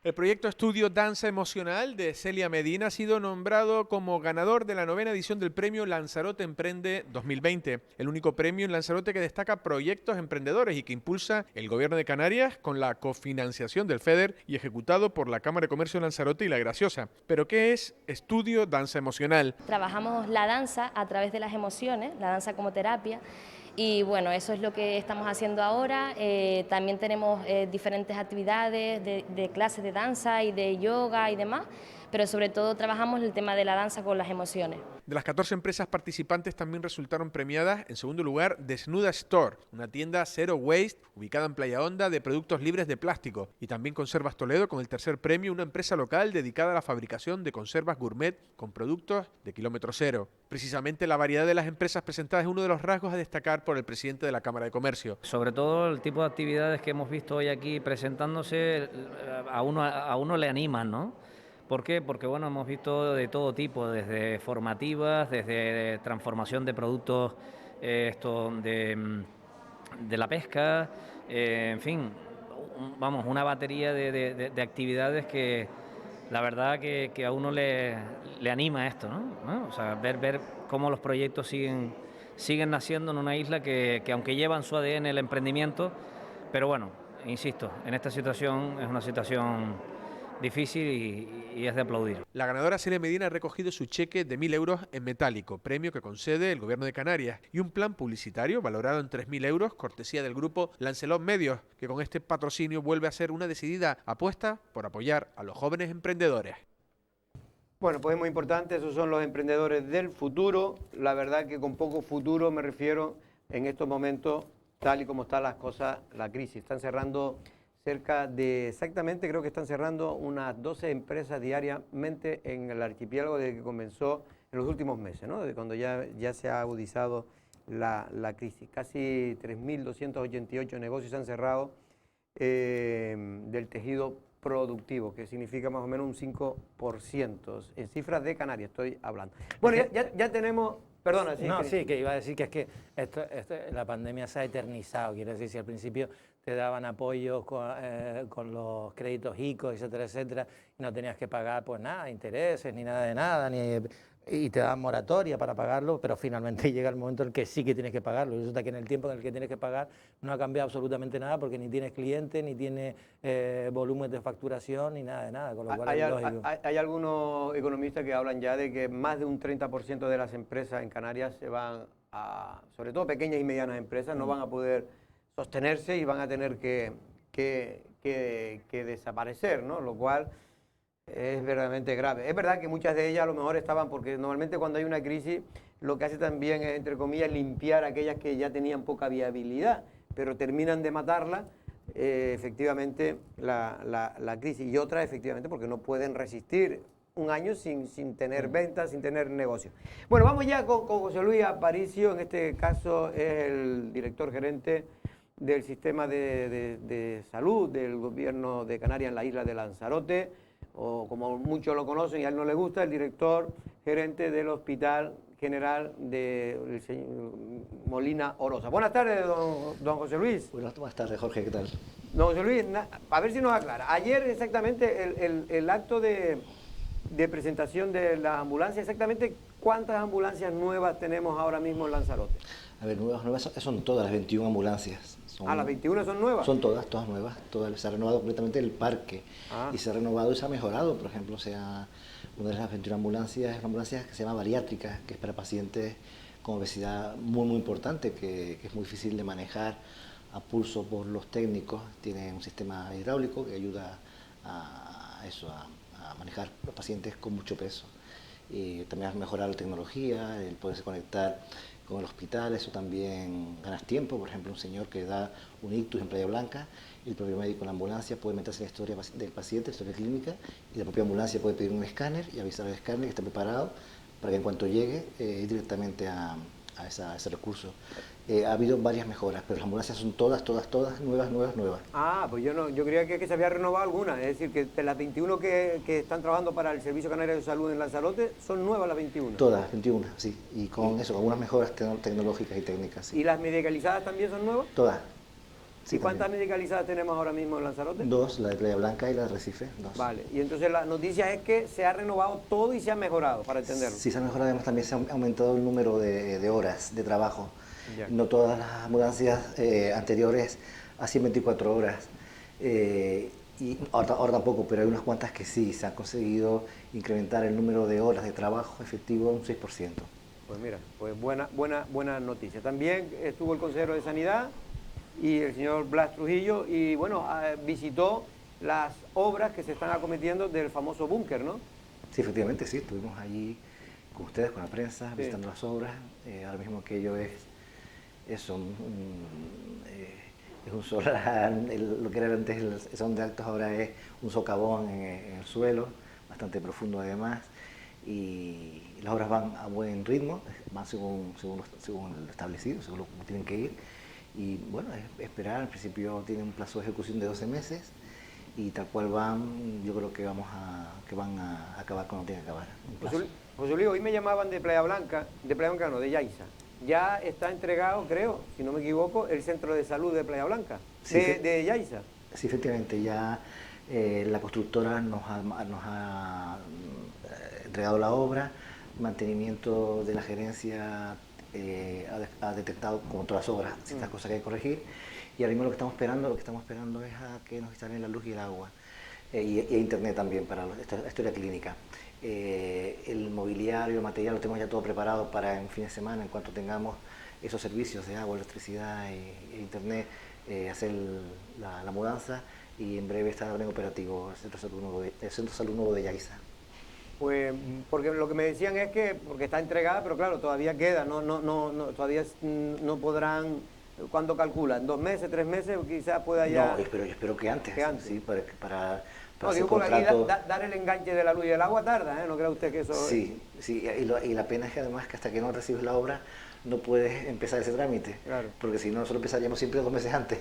El proyecto estudio Danza Emocional de Celia Medina ha sido nombrado como ganador de la 9ª edición del premio Lanzarote Emprende 2020, el único premio en Lanzarote que destaca proyectos emprendedores y que impulsa el Gobierno de Canarias con la cofinanciación del FEDER y ejecutado por la Cámara de Comercio de Lanzarote y La Graciosa. ¿Pero qué es Estudio Danza Emocional? Trabajamos la danza a través de las emociones, la danza como terapia. Y bueno, eso es lo que estamos haciendo ahora. También tenemos diferentes actividades de clases de danza y de yoga y demás, pero sobre todo trabajamos el tema de la danza con las emociones. De las 14 empresas participantes también resultaron premiadas, en segundo lugar, Desnuda Store, una tienda Zero Waste ubicada en Playa Honda de productos libres de plástico. Y también Conservas Toledo con el tercer premio, una empresa local dedicada a la fabricación de conservas gourmet con productos de kilómetro cero. Precisamente la variedad de las empresas presentadas es uno de los rasgos a destacar por el presidente de la Cámara de Comercio. Sobre todo el tipo de actividades que hemos visto hoy aquí presentándose a uno le animan, ¿no? ¿Por qué? Porque bueno, hemos visto de todo tipo, desde formativas, desde transformación de productos de la pesca, en fin, vamos, una batería de actividades que la verdad que a uno le anima esto, ¿no? O sea, ver cómo los proyectos siguen naciendo en una isla que aunque llevan su ADN el emprendimiento, pero bueno, insisto, en esta situación es una situación difícil y es de aplaudir. La ganadora Celia Medina ha recogido su cheque de 1.000 euros en metálico, premio que concede el Gobierno de Canarias, y un plan publicitario valorado en 3.000 euros, cortesía del grupo Lancelot Medios, que con este patrocinio vuelve a ser una decidida apuesta por apoyar a los jóvenes emprendedores. Bueno, pues es muy importante, esos son los emprendedores del futuro. La verdad que con poco futuro me refiero en estos momentos, tal y como están las cosas, la crisis. Están cerrando cerca de, exactamente creo que están cerrando unas 12 empresas diariamente en el archipiélago desde que comenzó en los últimos meses, ¿no? Desde cuando ya se ha agudizado la crisis. Casi 3.288 negocios se han cerrado del tejido productivo, que significa más o menos un 5%, en cifras de Canarias estoy hablando. Bueno, ya tenemos, perdona. Sí, no, sí, que iba a decir que es que la pandemia se ha eternizado, quiero decir, si al principio te daban apoyos con los créditos ICO, etcétera, etcétera, y no tenías que pagar pues nada, intereses, ni nada de nada, y te daban moratoria para pagarlo, pero finalmente llega el momento en el que sí que tienes que pagarlo. Y resulta que en el tiempo en el que tienes que pagar no ha cambiado absolutamente nada porque ni tienes clientes, ni tienes volumen de facturación, ni nada de nada, con lo cual es lógico. Hay algunos economistas que hablan ya de que más de un 30% de las empresas en Canarias se van a, sobre todo pequeñas y medianas empresas, no van a poder sostenerse y van a tener que desaparecer, ¿no? Lo cual es verdaderamente grave. Es verdad que muchas de ellas a lo mejor estaban, porque normalmente cuando hay una crisis lo que hace también es, entre comillas, limpiar aquellas que ya tenían poca viabilidad, pero terminan de matarla efectivamente la crisis, y otras efectivamente porque no pueden resistir un año sin tener ventas, sin tener negocio. Bueno, vamos ya con José Luis Aparicio, en este caso es el director gerente del sistema de salud del gobierno de Canarias en la isla de Lanzarote, o como muchos lo conocen y a él no le gusta, el director gerente del Hospital General de Molina Orosa. Buenas tardes, don José Luis. Buenas tardes, Jorge, ¿qué tal? Don José Luis, a ver si nos aclara. Ayer exactamente el acto de presentación de las ambulancias, exactamente ¿cuántas ambulancias nuevas tenemos ahora mismo en Lanzarote? A ver, nuevas son todas las 21 ambulancias. ¿Las 21 son nuevas? Son todas nuevas. Se ha renovado completamente el parque. Y se ha renovado y se ha mejorado. Por ejemplo, una de las 21 ambulancias es una ambulancia que se llama bariátrica, que es para pacientes con obesidad muy, muy importante, que es muy difícil de manejar a pulso por los técnicos. Tiene un sistema hidráulico que ayuda a manejar los pacientes con mucho peso. Y también a mejorar la tecnología, el poderse conectar con el hospital, eso también ganas tiempo. Por ejemplo, un señor que da un ictus en Playa Blanca, el propio médico en la ambulancia puede meterse en la historia del paciente, la historia clínica, y la propia ambulancia puede pedir un escáner y avisar al escáner que está preparado para que en cuanto llegue ir directamente a ese recurso. Ha habido varias mejoras, pero las ambulancias son todas nuevas. Pues yo creía que se había renovado alguna, es decir, que de las 21 que están trabajando para el Servicio Canario de Salud en Lanzarote, son nuevas las 21. Todas las 21, sí, y con eso, con algunas mejoras tecnológicas y técnicas. Sí. ¿Y las medicalizadas también son nuevas? Todas. Sí, ¿y cuántas medicalizadas tenemos ahora mismo en Lanzarote? 2, la de Playa Blanca y la de Recife, 2. Vale, y entonces la noticia es que se ha renovado todo y se ha mejorado, para entenderlo. Sí, se ha mejorado, además también se ha aumentado el número de horas de trabajo. Ya. No todas las ambulancias anteriores hacían 24 horas, y ahora tampoco, pero hay unas cuantas que sí, se han conseguido incrementar el número de horas de trabajo efectivo un 6%. Pues mira, pues buena noticia. También estuvo el consejero de Sanidad y el señor Blas Trujillo, y bueno, visitó las obras que se están acometiendo del famoso búnker, ¿no? Sí, efectivamente, sí, estuvimos allí con ustedes, con la prensa, visitando las obras. Ahora mismo aquello es un solar, lo que era antes el salón de actos ahora es un socavón en el suelo, bastante profundo además, y las obras van a buen ritmo, van según lo establecido, según lo que tienen que ir. Y bueno, esperar, al principio tiene un plazo de ejecución de 12 meses y tal cual van, yo creo que van a acabar cuando tienen que acabar. José Luis, hoy me llamaban de Playa Blanca no, de Yaiza. Ya está entregado, creo, si no me equivoco, el centro de salud de Playa Blanca, sí, de Yaiza. Sí, efectivamente, ya la constructora nos ha entregado la obra, mantenimiento de la gerencia ha detectado, como todas las obras, ciertas cosas que hay que corregir, y ahora mismo lo que estamos esperando es a que nos instalen la luz y el agua. y internet también para la historia clínica. El mobiliario, el material lo tenemos ya todo preparado para en fin de semana, en cuanto tengamos esos servicios de agua, electricidad e internet, hacer la mudanza y en breve estará en operativo el Centro Salud Nuevo de Yaiza. Pues porque lo que me decían es que, porque está entregada, pero claro, todavía queda, todavía no podrán, ¿cuándo calculan? ¿2 meses, 3 meses? Quizás pueda ya... No, yo espero que antes, sí, para no, hacer digo porque aquí contrato... dar el enganche de la luz y el agua tarda, ¿eh? ¿No cree usted que eso...? Sí, y la pena es que además que hasta que no recibes la obra no puedes empezar ese trámite, claro. Porque si no, nosotros empezaríamos siempre 2 meses antes,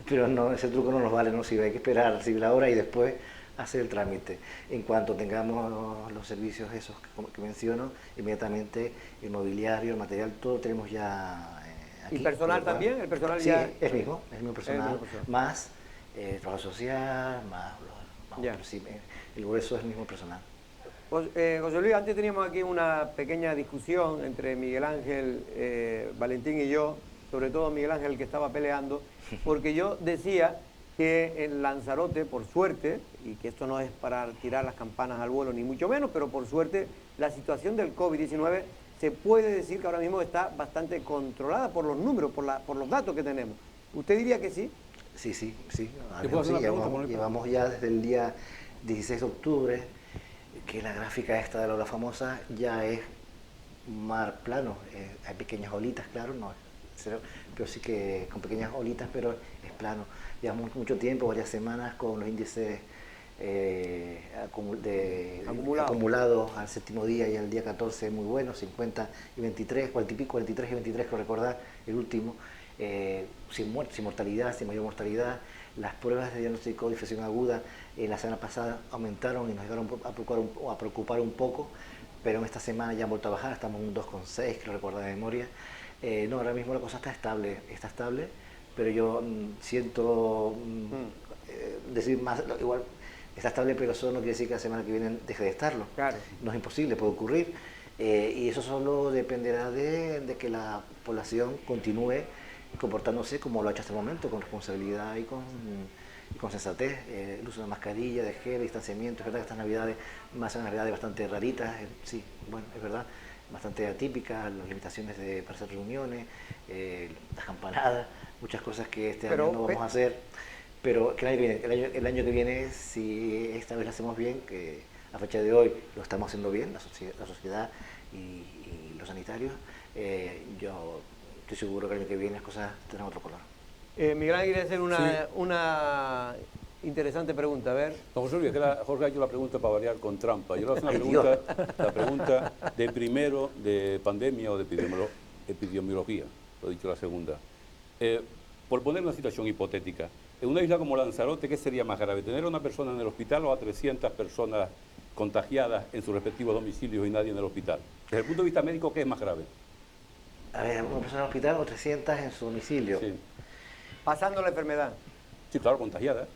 pero no, ese truco no nos vale, ¿no? Si hay que esperar a recibir la obra y después hacer el trámite. En cuanto tengamos los servicios esos que menciono, inmediatamente el mobiliario, el material, todo tenemos ya aquí. ¿Y personal también? ¿El personal sí, ya...? es mismo personal, más trabajo social, más pero sí, el grueso es el mismo personal. José Luis, antes teníamos aquí una pequeña discusión entre Miguel Ángel, Valentín y yo, sobre todo Miguel Ángel que estaba peleando, porque yo decía que en Lanzarote, por suerte, y que esto no es para tirar las campanas al vuelo ni mucho menos, pero por suerte la situación del COVID-19 se puede decir que ahora mismo está bastante controlada por los números, por los datos que tenemos. ¿Usted diría que sí? Sí. Sí, llevamos ya desde el día 16 de octubre, que la gráfica esta de la ola famosa ya es mar plano. Hay pequeñas olitas, claro, no es cero, pero sí que con pequeñas olitas, pero es plano. Llevamos mucho tiempo, varias semanas, con los índices acumulados al séptimo día y al día 14 muy buenos, 50 y 23, 43 y 23, creo recordar, el último, sin mortalidad, sin mayor mortalidad. Las pruebas de diagnóstico de infección aguda la semana pasada aumentaron y nos llegaron a preocupar un poco, pero en esta semana ya han vuelto a bajar, estamos en un 2,6, creo recordar de memoria. No, ahora mismo la cosa está estable, pero yo siento decir más, igual está estable, pero eso no quiere decir que la semana que viene deje de estarlo. Claro. No es imposible, puede ocurrir. Y eso solo dependerá de que la población continúe comportándose como lo ha hecho hasta el momento, con responsabilidad y con sensatez. El uso de mascarilla, de gel, distanciamiento. Es verdad que estas navidades van a ser navidades bastante raritas, sí, bueno, es verdad, bastante atípicas, las limitaciones para hacer reuniones, las campanadas, muchas cosas que este año no vamos a hacer, pero que el año que viene, si esta vez lo hacemos bien, que a fecha de hoy lo estamos haciendo bien, la sociedad y los sanitarios, yo estoy seguro que el año que viene las cosas tendrán otro color. Miguel Ángel quiere hacer una interesante pregunta, a ver. No, José Luis, Jorge ha hecho la pregunta para variar con trampa. Yo le hago una pregunta de primero de pandemia o de epidemiología, lo he dicho la segunda. Por poner una situación hipotética, en una isla como Lanzarote, ¿qué sería más grave? ¿Tener a una persona en el hospital o a 300 personas contagiadas en sus respectivos domicilios y nadie en el hospital? Desde el punto de vista médico, ¿qué es más grave? A ver, una persona en el hospital o 300 en su domicilio. Sí. Pasando la enfermedad. Sí, claro, contagiada.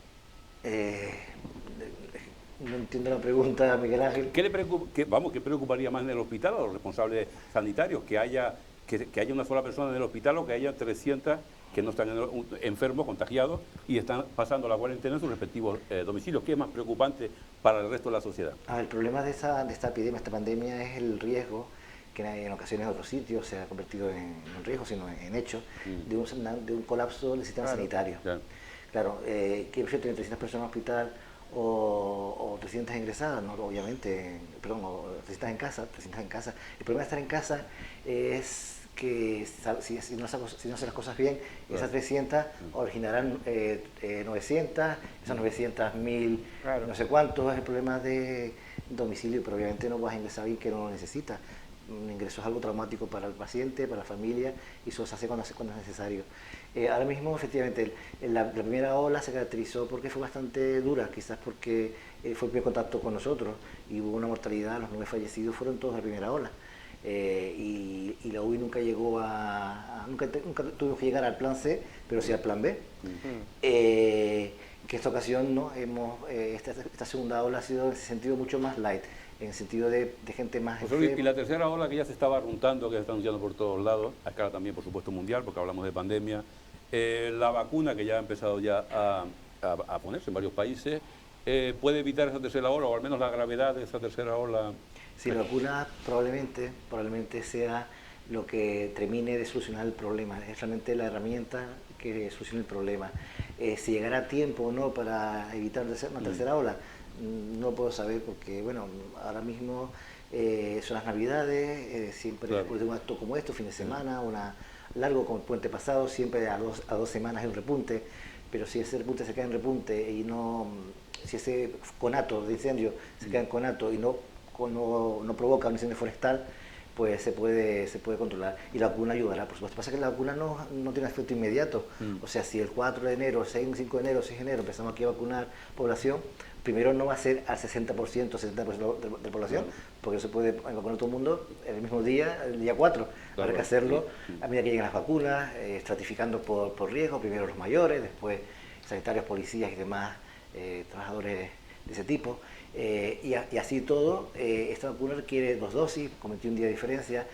No entiendo la pregunta, Miguel Ángel. ¿Qué preocuparía más en el hospital a los responsables sanitarios? ¿Que haya una sola persona en el hospital o que haya 300 que no están enfermos, contagiados y están pasando la cuarentena en sus respectivos domicilios? ¿Qué es más preocupante para el resto de la sociedad? El problema de esta epidemia, esta pandemia, es el riesgo que en ocasiones en otros sitios se ha convertido en riesgo, sino en hecho, de un colapso del sistema sanitario. Claro, ¿qué prefiero tener 300 personas en el hospital o 300 ingresadas? No, obviamente, o 300 en casa. El problema de estar en casa es que si no hacen las cosas bien, esas 300 originarán 900, esas 900, 1000, no sé cuántos. Es el problema de domicilio, pero obviamente no vas a ingresar a alguien que no lo necesita. Un ingreso es algo traumático para el paciente, para la familia, y eso se hace cuando es necesario. Ahora mismo, efectivamente, la primera ola se caracterizó porque fue bastante dura, quizás porque fue el primer contacto con nosotros y hubo una mortalidad, los 9 fallecidos fueron todos de la primera ola. Y la UBI nunca llegó nunca tuvimos que llegar al plan C, pero sí al plan B. Que esta ocasión no esta segunda ola ha sido en ese sentido mucho más light, en el sentido de gente más enferma. Y la tercera ola que ya se estaba arruntando, que se está anunciando por todos lados, a escala también por supuesto mundial, porque hablamos de pandemia, la vacuna que ya ha empezado ya a ponerse en varios países, puede evitar esa tercera ola, o al menos la gravedad de esa tercera ola? Sí, la vacuna probablemente sea lo que termine de solucionar el problema, es realmente la herramienta que solucione el problema. Si llegará a tiempo o no para evitar una tercera ola, no puedo saber porque, bueno, ahora mismo son las Navidades, siempre claro, después de un acto como este, fin de semana, largo como el puente pasado, siempre a dos semanas hay un repunte, pero si ese repunte se queda en repunte y no, si ese conato de incendio se queda en conato y no provoca un incendio forestal, pues se puede controlar y la vacuna ayudará, por supuesto. Pasa que la vacuna no tiene efecto inmediato, o sea, si el 4 de enero, 5 de enero, 6 de enero empezamos aquí a vacunar población, primero no va a ser al 60%, 70% de la población, porque no se puede vacunar todo el mundo el mismo día, el día 4. Claro, habrá que hacerlo a medida que lleguen las vacunas, estratificando por riesgo, primero los mayores, después sanitarios, policías y demás trabajadores de ese tipo. Y así todo, esta vacuna requiere 2 dosis, con 21 días de diferencia.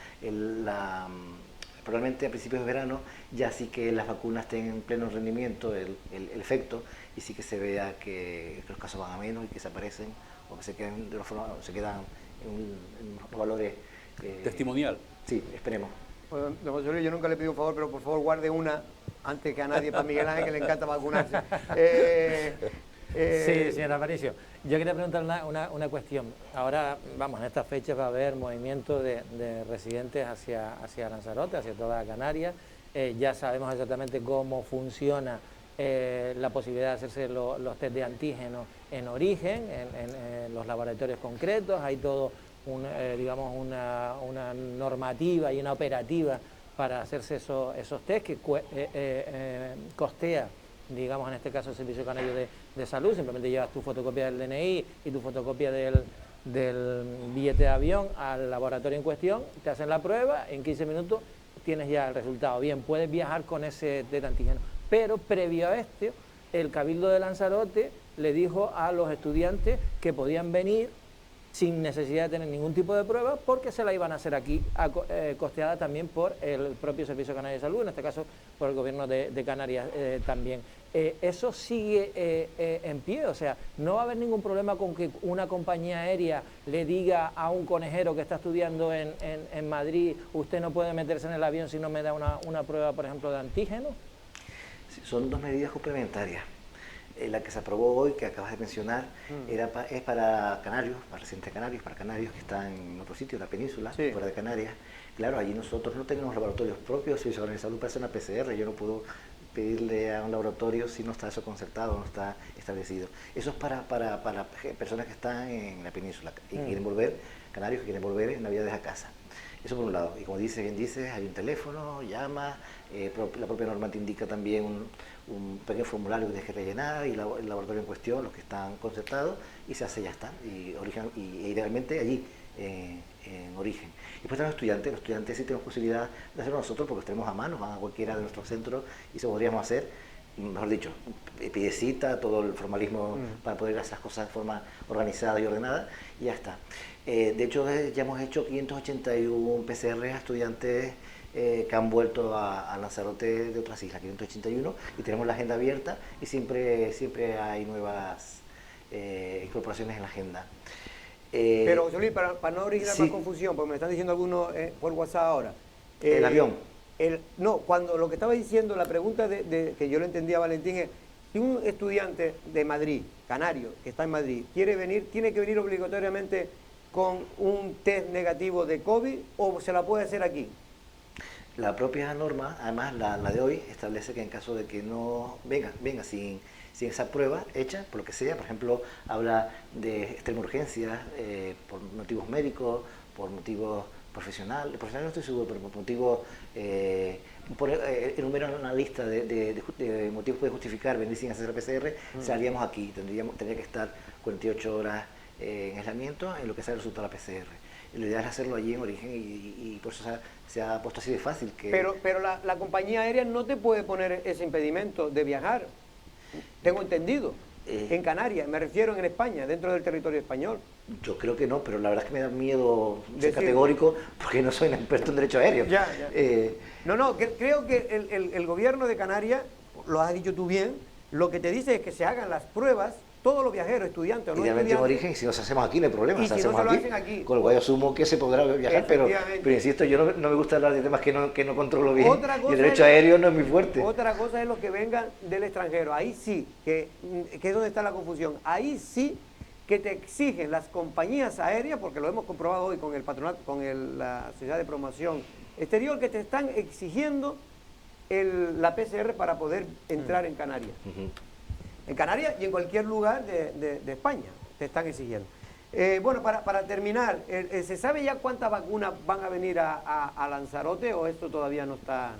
Probablemente a principios de verano ya sí que las vacunas estén en pleno rendimiento, el efecto, y sí que se vea que los casos van a menos y que se aparecen o que se quedan en unos valores... testimonial. Sí, esperemos. Bueno, don José Luis, yo nunca le pido un favor, pero por favor guarde una antes que a nadie, para Miguel Ángel, que le encanta vacunarse. Sí, señor Aparicio. Yo quería preguntar una cuestión. Ahora, vamos, en estas fechas va a haber movimiento de residentes hacia Lanzarote, hacia toda Canarias. Ya sabemos exactamente cómo funciona la posibilidad de hacerse los test de antígenos en origen, en los laboratorios concretos. Hay todo, digamos, una normativa y una operativa para hacerse esos test que costea, digamos, en este caso el Servicio Canario de Salud. Simplemente llevas tu fotocopia del DNI y tu fotocopia del billete de avión al laboratorio en cuestión, te hacen la prueba, en 15 minutos tienes ya el resultado. Bien, puedes viajar con ese test de antígeno, pero previo a esto, el Cabildo de Lanzarote le dijo a los estudiantes que podían venir sin necesidad de tener ningún tipo de prueba, porque se la iban a hacer aquí, costeada también por el propio Servicio Canario de Salud, en este caso por el Gobierno de Canarias también. Eso sigue en pie, o sea, no va a haber ningún problema con que una compañía aérea le diga a un conejero que está estudiando en Madrid, usted no puede meterse en el avión si no me da una prueba, por ejemplo, de antígeno. Sí, son 2 medidas complementarias. La que se aprobó hoy, que acabas de mencionar, es para canarios, para residentes canarios, para canarios que están en otro sitio, en la península, sí, fuera de Canarias. Claro, allí nosotros no tenemos laboratorios propios, si se organiza salud para hacer una PCR, yo no puedo pedirle a un laboratorio si no está eso concertado, no está establecido. Eso es para personas que están en la península y quieren volver, canarios que quieren volver en Navidades a casa. Eso por un lado, y como bien dices, hay un teléfono, llama, la propia norma te indica también un pequeño formulario que tienes que rellenar y el laboratorio en cuestión, los que están concertados, y se hace, ya está, y idealmente allí, en origen. Y después están los estudiantes sí tenemos posibilidad de hacerlo nosotros porque los tenemos a mano, van a cualquiera de nuestros centros y se podríamos hacer, mejor dicho, pide cita, todo el formalismo para poder hacer las cosas de forma organizada y ordenada, y ya está. De hecho, ya hemos hecho 581 PCR a estudiantes que han vuelto a Lanzarote de otras islas, 581, y tenemos la agenda abierta y siempre hay nuevas incorporaciones en la agenda. Pero, José Luis, para no originar más confusión, porque me están diciendo algunos por WhatsApp ahora. ¿El avión? No, cuando lo que estaba diciendo, la pregunta que yo le entendía a Valentín es, si un estudiante de Madrid, canario, que está en Madrid, quiere venir, ¿tiene que venir obligatoriamente con un test negativo de COVID o se la puede hacer aquí? La propia norma, además la de hoy, establece que en caso de que no venga sin esa prueba hecha, por lo que sea, por ejemplo, habla de extrema urgencia, por motivos médicos, por motivos profesionales no estoy seguro, pero por motivos, enumera una lista de motivos que puede justificar venir sin hacer la PCR, salíamos aquí, tendría que estar 48 horas en aislamiento en lo que sea el resultado de la PCR. Lo ideal es hacerlo allí en origen y por eso se ha puesto así de fácil. Pero la compañía aérea no te puede poner ese impedimento de viajar, tengo entendido, en Canarias, me refiero en España, dentro del territorio español. Yo creo que no, pero la verdad es que me da miedo ser categórico porque no soy un experto en derecho aéreo. Creo que el gobierno de Canarias, lo has dicho tú bien, lo que te dice es que se hagan las pruebas todos los viajeros, estudiantes o no Idealmente en estudiantes. origen, y si nos hacemos aquí no hay problema, Y si no se lo hacen aquí, con lo cual yo asumo que se podrá viajar, pero insisto, yo no me gusta hablar de temas que no controlo bien, y el derecho aéreo no es muy fuerte. Otra cosa es los que vengan del extranjero, ahí sí, que es donde está la confusión, ahí sí que te exigen las compañías aéreas, porque lo hemos comprobado hoy con el patronato, con la Sociedad de Promoción Exterior, que te están exigiendo la PCR para poder entrar en Canarias. En Canarias y en cualquier lugar de España te están exigiendo. Bueno, para terminar, ¿se sabe ya cuántas vacunas van a venir a Lanzarote o esto todavía no está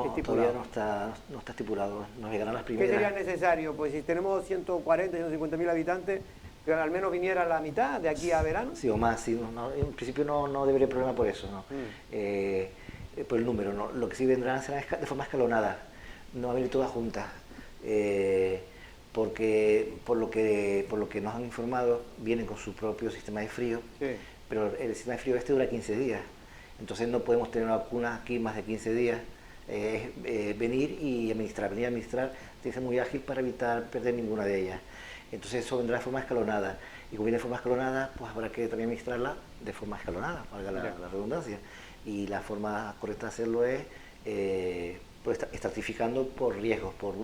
estipulado? Todavía no está estipulado, nos llegarán las primeras. ¿Qué sería necesario? Pues si tenemos 140, 150 mil habitantes, que al menos viniera la mitad de aquí a verano. Sí, o más, sí, en principio no debería haber problema por eso, ¿no? Por el número, ¿no? Lo que sí vendrán será de forma escalonada, no va a venir todas juntas. Porque por lo que nos han informado, vienen con su propio sistema de frío, pero el sistema de frío dura 15 días, entonces no podemos tener una vacuna aquí más de 15 días, venir y administrar, tiene que ser muy ágil para evitar perder ninguna de ellas, entonces eso vendrá de forma escalonada, y como viene de forma escalonada, pues habrá que también administrarla de forma escalonada, valga la redundancia, y la forma correcta de hacerlo es estratificando por riesgos, por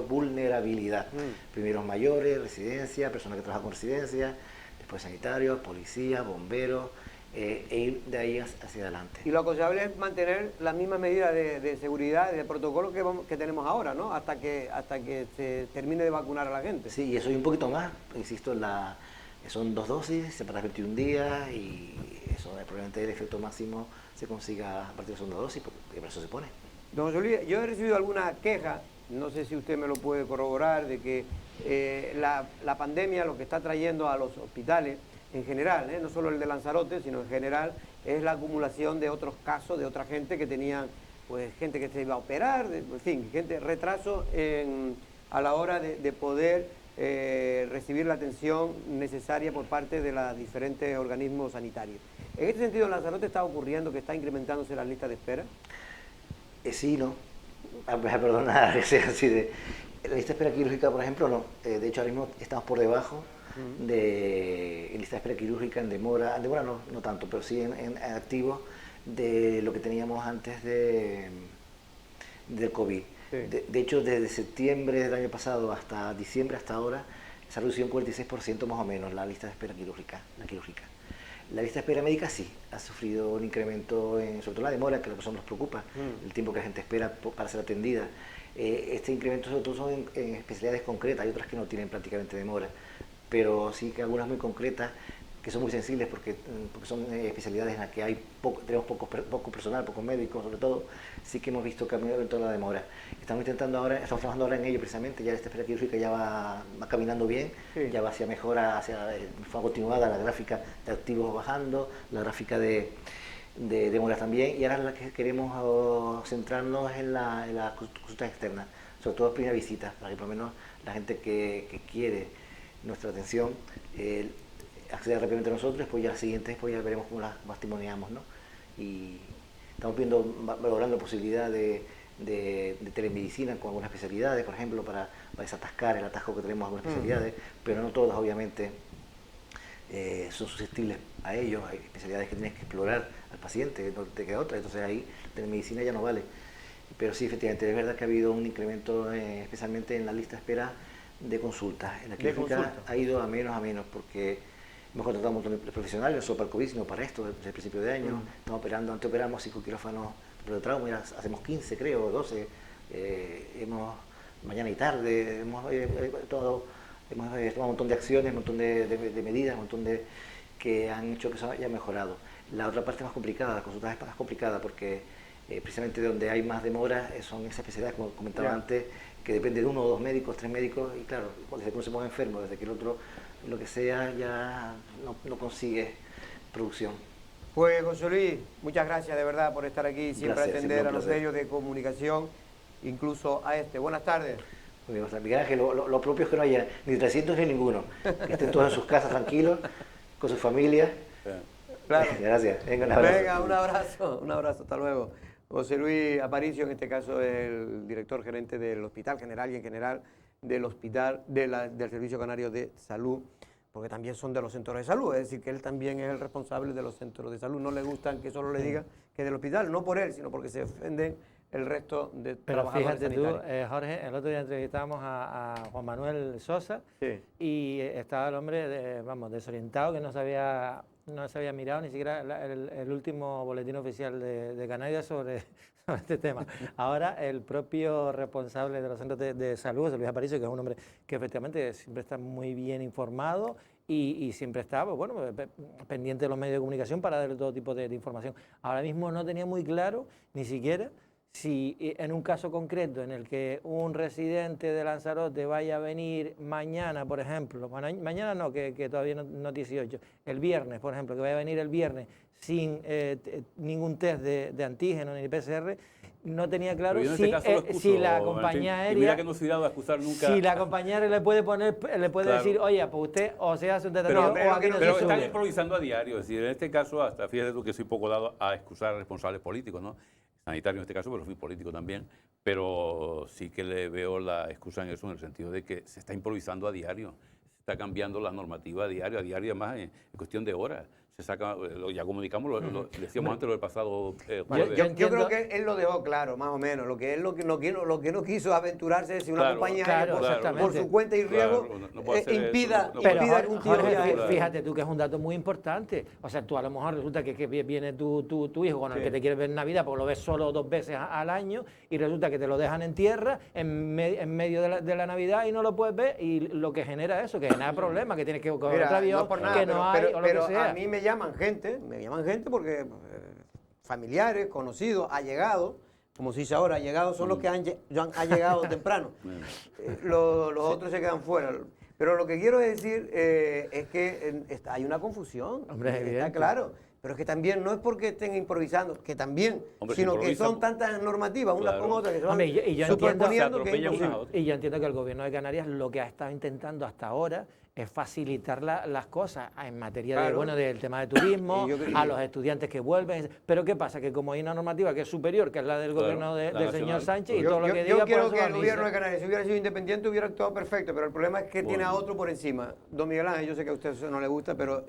vulnerabilidad. Primero mayores, residencia, personas que trabajan con residencia, después sanitarios, policía, bomberos, e ir de ahí hacia adelante. Y lo aconsejable es mantener las mismas medidas de seguridad y de protocolo que tenemos ahora, ¿no? Hasta que se termine de vacunar a la gente. Sí, y eso y un poquito más, insisto, son 2 dosis, separadas 21 días, y eso probablemente el efecto máximo se consiga a partir de las 2 dosis, porque por eso se pone. Don José Luis, yo he recibido alguna queja, no sé si usted me lo puede corroborar, de que la pandemia lo que está trayendo a los hospitales en general, no solo el de Lanzarote, sino en general, es la acumulación de otros casos, de otra gente que tenían, pues gente que se iba a operar, en fin, retraso a la hora de poder recibir la atención necesaria por parte de los diferentes organismos sanitarios. En este sentido, en Lanzarote está ocurriendo que está incrementándose las listas de espera. Sí, no. Perdona que sea así de... La lista de espera quirúrgica, por ejemplo, no. De hecho, ahora mismo estamos por debajo de lista de espera quirúrgica en demora no tanto, pero sí en activo de lo que teníamos antes del COVID. Sí. De hecho, desde septiembre del año pasado hasta diciembre, hasta ahora, se ha reducido un 46% más o menos la lista de espera quirúrgica, la quirúrgica. La lista de espera médica sí, ha sufrido un incremento, sobre todo la demora, que a la persona nos preocupa, el tiempo que la gente espera para ser atendida. Este incremento sobre todo son en especialidades concretas, hay otras que no tienen prácticamente demora, pero sí que algunas muy concretas, que son muy sensibles porque son especialidades en las que tenemos poco personal, pocos médicos sobre todo, sí que hemos visto que ha aumentado la demora. Estamos trabajando ahora en ello precisamente, ya esta espera quirúrgica ya va caminando bien, ya va hacia mejora, hacia forma continuada, la gráfica de activos bajando, la gráfica de demoras también, y ahora la que queremos centrarnos en la consulta externa, sobre todo en primera visita, para que por lo menos la gente que quiere nuestra atención acceda rápidamente a nosotros, después ya las siguientes, después ya veremos cómo las testimoniamos, ¿no? Y estamos valorando la posibilidad de telemedicina con algunas especialidades, por ejemplo, para desatascar el atasco que tenemos en algunas especialidades, pero no todas, obviamente, son susceptibles a ellos. Hay especialidades que tienes que explorar al paciente, no te queda otra, entonces ahí telemedicina ya no vale. Pero sí, efectivamente, es verdad que ha habido un incremento, especialmente en la lista de espera de consultas. En la clínica ha ido a menos, porque hemos contratado un montón de profesionales, no solo para el COVID, sino para esto, desde el principio de año. Estamos operando, antes operamos 5 quirófanos de trauma, ya hacemos 15, creo, 12. Mañana y tarde, hemos tomado un montón de acciones, un montón de medidas, un montón que han hecho que eso haya mejorado. La otra parte más complicada, la consulta es más complicada, porque precisamente donde hay más demora son esas especialidades, como comentaba antes, que depende de 1 o 2 médicos, 3 médicos, y claro, desde que uno se ponga enfermo, desde que el otro, lo que sea, ya no consigue producción. Pues José Luis, muchas gracias de verdad por estar aquí, siempre atender a los medios de comunicación, incluso a este. Buenas tardes. Muy bien, Miguel Ángel, lo propio es que no haya ni 300 ni ninguno, que estén todos en sus casas tranquilos, con su familia. Claro. Gracias. Venga, un abrazo, hasta luego. José Luis Aparicio, en este caso el director gerente del Hospital General y en general del hospital, del Servicio Canario de Salud, porque también son de los centros de salud, es decir, que él también es el responsable de los centros de salud. No le gustan que solo le diga que del hospital, no por él, sino porque se ofenden el resto de trabajadores sanitarios. Pero fíjate tú, Jorge, el otro día entrevistamos a Juan Manuel Sosa, Sí. y estaba el hombre, desorientado, que no se había mirado ni siquiera el último boletín oficial de Canarias sobre este tema. Ahora el propio responsable de los centros de salud, Luis Aparicio, que es un hombre que efectivamente siempre está muy bien informado y siempre está, pues, bueno, pendiente de los medios de comunicación para darle todo tipo de información. Ahora mismo no tenía muy claro ni siquiera si en un caso concreto en el que un residente de Lanzarote vaya a venir mañana, por ejemplo, bueno, mañana no, que todavía no 18, el viernes, por ejemplo, que vaya a venir el viernes sin ningún test de antígeno ni PCR, no tenía claro si la compañía aérea, si la compañía aérea le puede decir, oye, pues usted o se hace un tratamiento o aquí no se pero están sube. improvisando a diario, es decir, en este caso, hasta fíjate tú que soy poco dado a excusar a responsables políticos, ¿no? Sanitario en este caso, pero fui político también, pero sí que le veo la excusa en eso, en el sentido de que se está improvisando a diario, se está cambiando la normativa a diario además en cuestión de horas. Se saca, ya comunicamos, lo decíamos antes, lo del pasado jueves. Yo creo que él lo dejó claro, más o menos. Lo que no quiso aventurarse es si una compañía por su cuenta y riesgo impida algún tipo de... Fíjate tú que es un dato muy importante. O sea, tú a lo mejor resulta que viene tu hijo con el que te quieres ver en Navidad, porque lo ves solo 2 veces al año, y resulta que te lo dejan en tierra en medio de la Navidad y no lo puedes ver, y lo que genera eso, que genera problemas, que tienes que coger otro avión, que no hay, o lo que sea. A mí me llaman gente porque familiares, conocidos, allegados, como se dice ahora, allegados son los que han llegado temprano. Los otros se quedan fuera. Pero lo que quiero decir es que hay una confusión, Hombre, está claro. Pero es que también no es porque estén improvisando, que también, sino que son tantas normativas, unas con otras, que se van superponiendo que es imposible. Y yo entiendo que el gobierno de Canarias lo que ha estado intentando hasta ahora es facilitar las cosas en materia del tema de turismo, a los estudiantes que vuelven. Pero ¿qué pasa? Que como hay una normativa que es superior, que es la del gobierno del señor Sánchez, y todo lo que diga... Yo quiero que el gobierno de Canarias, si hubiera sido independiente, hubiera actuado perfecto, pero el problema es que tiene a otro por encima. Don Miguel Ángel, yo sé que a usted eso no le gusta, pero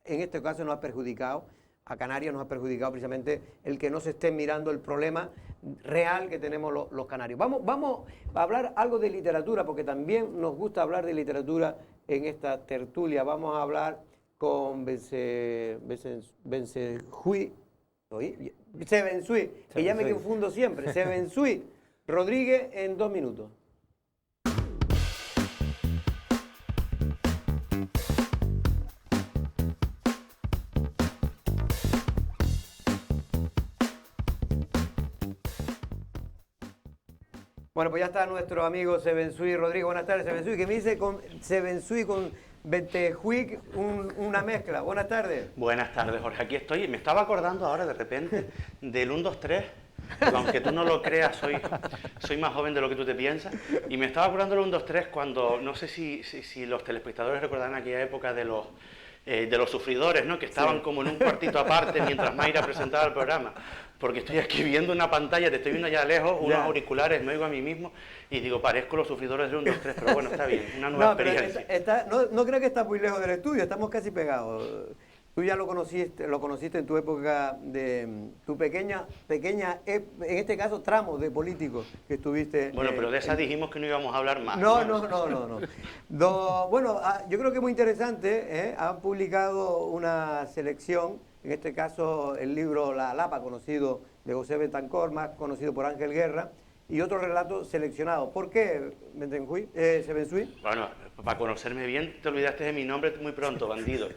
en este caso nos ha perjudicado. A Canarias nos ha perjudicado precisamente el que no se esté mirando el problema real que tenemos los canarios. Vamos a hablar algo de literatura, porque también nos gusta hablar de literatura en esta tertulia. Vamos a hablar con Sebenzui, que ya me confundo siempre, Sebenzui Rodríguez en 2 minutos. Bueno, pues ya está nuestro amigo Sebenzui Rodríguez. Buenas tardes, Sebenzui. ¿Qué me dice con Sebenzui con Bentejuic una mezcla? Buenas tardes. Buenas tardes, Jorge. Aquí estoy. Me estaba acordando ahora de repente del 1, 2, 3. Aunque tú no lo creas, soy más joven de lo que tú te piensas. Y me estaba acordando del 1, 2, 3 cuando, no sé si los telespectadores recordarán aquella época de los sufridores, ¿no? Que estaban como en un cuartito aparte mientras Mayra presentaba el programa. Porque estoy aquí viendo una pantalla, te estoy viendo allá lejos, unos auriculares, me oigo a mí mismo y digo, parezco los sufridores de 1, 2, 3, pero bueno, está bien, una nueva experiencia. No creo que está muy lejos del estudio, estamos casi pegados. Tú ya lo conociste en tu época de tu pequeña, en este caso, tramo de político que estuviste. Bueno, pero de esa dijimos que no íbamos a hablar más. No. Bueno, yo creo que es muy interesante, han publicado una selección, en este caso el libro La Lapa, conocido de José Betancor, más conocido por Ángel Guerra, y otro relato seleccionado. ¿Por qué, Sebenzui? Bueno, para conocerme bien te olvidaste de mi nombre muy pronto, bandido.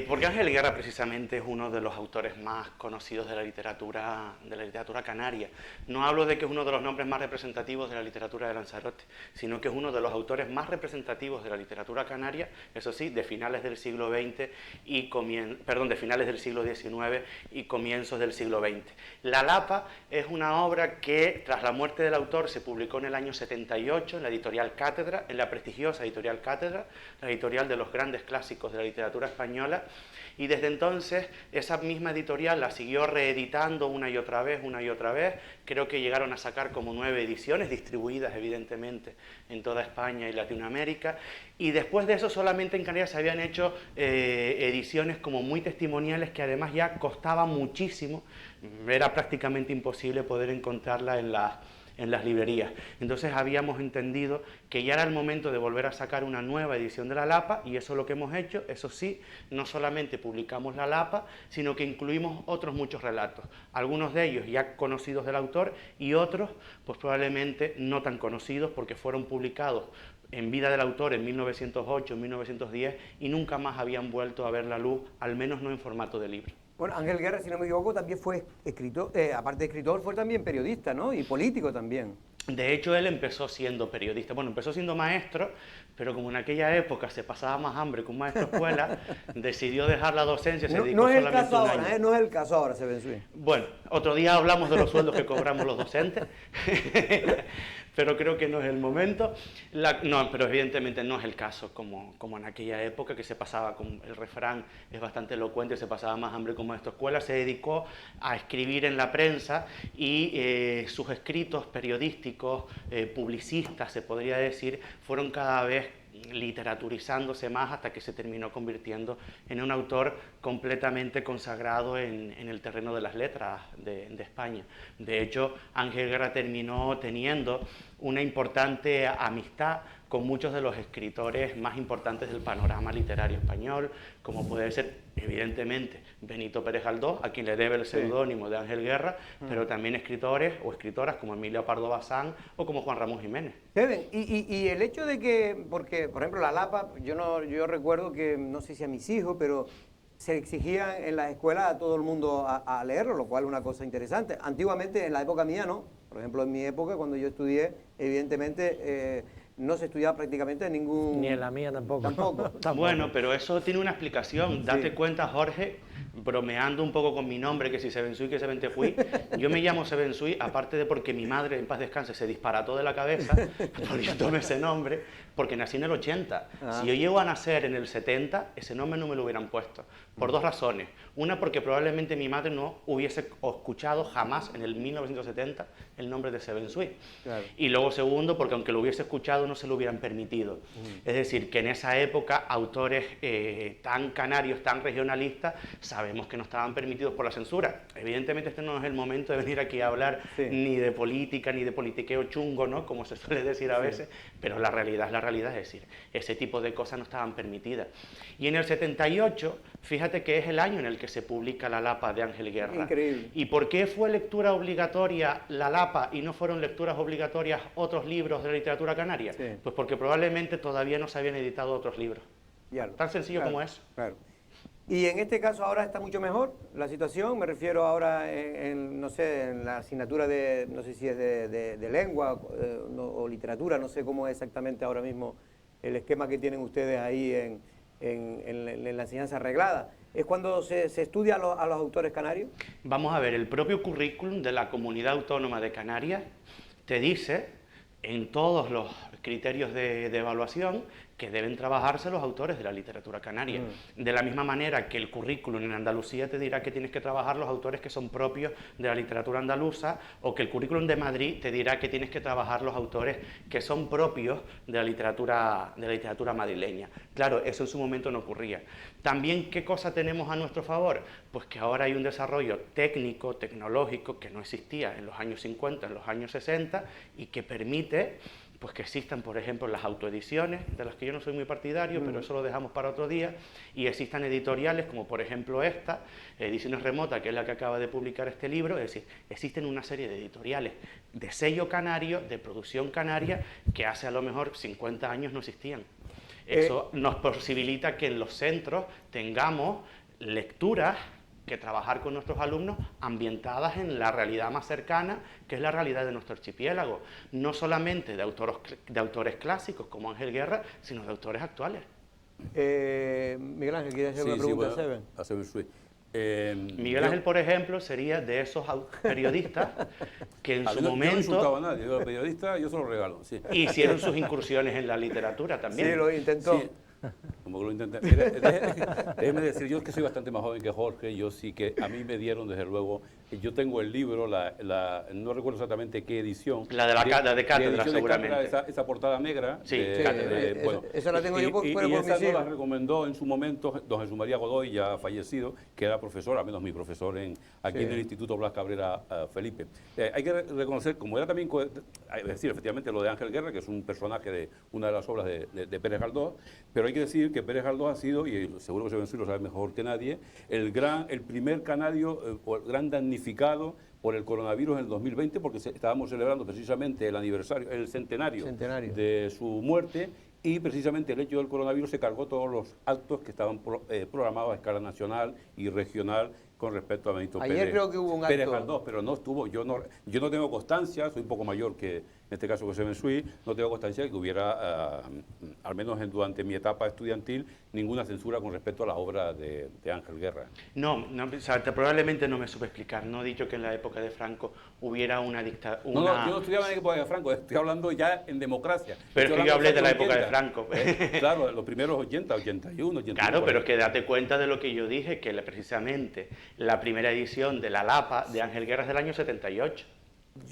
Porque Ángel Guerra precisamente es uno de los autores más conocidos de la literatura canaria. No hablo de que es uno de los nombres más representativos de la literatura de Lanzarote, sino que es uno de los autores más representativos de la literatura canaria, eso sí, de finales del siglo XX de finales del siglo XIX y comienzos del siglo XX. La Lapa es una obra que Tras la muerte del autor se publicó en el año 78 en la editorial Cátedra, en la prestigiosa editorial Cátedra, la editorial de los grandes clásicos de la literatura española, y desde entonces esa misma editorial la siguió reeditando una y otra vez, creo que llegaron a sacar como 9 ediciones, distribuidas evidentemente en toda España y Latinoamérica, y después de eso solamente en Canarias se habían hecho ediciones como muy testimoniales que además ya costaba muchísimo, era prácticamente imposible poder encontrarla en las librerías. Entonces habíamos entendido que ya era el momento de volver a sacar una nueva edición de La Lapa, y eso es lo que hemos hecho. Eso sí, no solamente publicamos La Lapa, sino que incluimos otros muchos relatos, algunos de ellos ya conocidos del autor y otros pues probablemente no tan conocidos porque fueron publicados en vida del autor en 1908, en 1910 y nunca más habían vuelto a ver la luz, al menos no en formato de libro. Bueno, Ángel Guerra, si no me equivoco, también fue escritor, aparte de escritor, fue también periodista, ¿no? Y político también. De hecho, él empezó siendo periodista. Bueno, empezó siendo maestro, pero como en aquella época se pasaba más hambre que un maestro de escuela, decidió dejar la docencia, se dedicó solamente un año. No es el caso ahora, no es el caso ahora, Sevensui. Bueno, otro día hablamos de los sueldos que cobramos los docentes, pero creo que no es el momento. No, pero evidentemente no es el caso como en aquella época, que se pasaba, con el refrán es bastante elocuente, se pasaba más hambre como maestro de escuela. Se dedicó a escribir en la prensa y sus escritos periodísticos, publicistas, se podría decir, fueron cada vez literaturizándose más hasta que se terminó convirtiendo en un autor completamente consagrado en el terreno de las letras de España. De hecho, Ángel Guerra terminó teniendo una importante amistad con muchos de los escritores más importantes del panorama literario español, como puede ser, evidentemente, Benito Pérez Galdós, a quien le debe el seudónimo de Ángel Guerra, pero también escritores o escritoras como Emilio Pardo Bazán o como Juan Ramón Jiménez. Y el hecho de que, porque, por ejemplo, La Lapa, yo recuerdo que, no sé si a mis hijos, pero se exigía en las escuelas a todo el mundo a leerlo, lo cual es una cosa interesante. Antiguamente, en la época mía, no. Por ejemplo, en mi época, cuando yo estudié, evidentemente no se estudiaba prácticamente ningún... Ni en la mía tampoco. Tampoco. Bueno, pero eso tiene una explicación. Date cuenta, Jorge, bromeando un poco con mi nombre, que si Sevensui, que Seventejuí. Yo me llamo Sevensui, aparte de porque mi madre, en paz descanse, se disparató de la cabeza, porque yo tomé ese nombre, porque nací en el 80. Si yo llego a nacer en el 70, ese nombre no me lo hubieran puesto. Por 2 razones. Una, porque probablemente mi madre no hubiese escuchado jamás en el 1970 el nombre de Sevensui. Claro. Y luego, segundo, porque aunque lo hubiese escuchado, no se lo hubieran permitido. Es decir, que en esa época autores tan canarios, tan regionalistas, sabemos que no estaban permitidos por la censura. Evidentemente este no es el momento de venir aquí a hablar ni de política, ni de politiqueo chungo, ¿no?, como se suele decir a veces, pero la realidad es la realidad, es decir, ese tipo de cosas no estaban permitidas. Y en el 78, fíjate que es el año en el que se publica La Lapa de Ángel Guerra. Increíble. ¿Y por qué fue lectura obligatoria La Lapa y no fueron lecturas obligatorias otros libros de la literatura canaria? Sí. Pues porque probablemente todavía no se habían editado otros libros. Tan sencillo como eso. Claro. Y en este caso ahora está mucho mejor la situación, me refiero ahora no sé, en la asignatura de, no sé si es de lengua o literatura, no sé cómo es exactamente ahora mismo el esquema que tienen ustedes ahí en la enseñanza reglada. ¿Es cuando se estudia a los autores canarios? Vamos a ver, el propio currículum de la Comunidad Autónoma de Canarias te dice, en todos los criterios de evaluación, que deben trabajarse los autores de la literatura canaria. De la misma manera que el currículum en Andalucía te dirá que tienes que trabajar los autores que son propios de la literatura andaluza, o que el currículum de Madrid te dirá que tienes que trabajar los autores que son propios de la literatura madrileña. Claro, eso en su momento no ocurría. También, ¿qué cosa tenemos a nuestro favor? Pues que ahora hay un desarrollo técnico, tecnológico, que no existía en los años 50, en los años 60, y que permite pues que existan, por ejemplo, las autoediciones, de las que yo no soy muy partidario, pero eso lo dejamos para otro día, y existan editoriales como, por ejemplo, esta, Ediciones Remota, que es la que acaba de publicar este libro. Es decir, existen una serie de editoriales de sello canario, de producción canaria, que hace a lo mejor 50 años no existían. Eso nos posibilita que en los centros tengamos lecturas que trabajar con nuestros alumnos ambientadas en la realidad más cercana, que es la realidad de nuestro archipiélago, no solamente de autores clásicos como Ángel Guerra, sino de autores actuales. Miguel Ángel, ¿quieres hacer una pregunta a Seven? A Sevensui. Miguel Ángel, por ejemplo, sería de esos periodistas que en su momento... Yo no insultaba a nadie, yo era periodista, yo se lo regalo. Sí. Hicieron sus incursiones en la literatura también. Sí, lo intentó. Sí. Como que lo intenté. Mira, déjeme decir, yo es que soy bastante más joven que Jorge, yo sí que a mí me dieron, desde luego, yo tengo el libro, no recuerdo exactamente qué edición. La de la de Cátedra, seguramente. Esa portada negra. Sí, bueno, esa la tengo yo por y mis esa no la hijos. recomendó en su momento don Jesús María Godoy, ya fallecido, que era profesor, al menos mi profesor aquí en el Instituto Blas Cabrera Felipe. Hay que reconocer, como era también, es decir, efectivamente lo de Ángel Guerra, que es un personaje de una de las obras de Pérez Galdós, pero hay que decir que Pérez Galdós ha sido, y seguro que Sebenzuy lo sabe mejor que nadie, el primer canario o el gran damnificado por el coronavirus en el 2020, porque estábamos celebrando precisamente el aniversario, el centenario de su muerte, y precisamente el hecho del coronavirus se cargó todos los actos que estaban programados a escala nacional y regional con respecto a Benito Pérez. Ayer creo que hubo un Pérez acto. Galdós, pero no estuvo, yo no tengo constancia, soy un poco mayor que en este caso que Sebenzuy, no tengo constancia de que hubiera, al menos durante mi etapa estudiantil, ninguna censura con respecto a la obra de Ángel Guerra. No, o sea, probablemente no me supe explicar. No he dicho que en la época de Franco hubiera una dictadura. No, yo no estudiaba en la época de Franco, estoy hablando ya en democracia. Pero es que yo hablé de la época de Franco. Claro, los primeros 80, 81, 82. Claro, pero es que date cuenta de lo que yo dije, que precisamente la primera edición de La Lapa de Ángel Guerra es del año 78.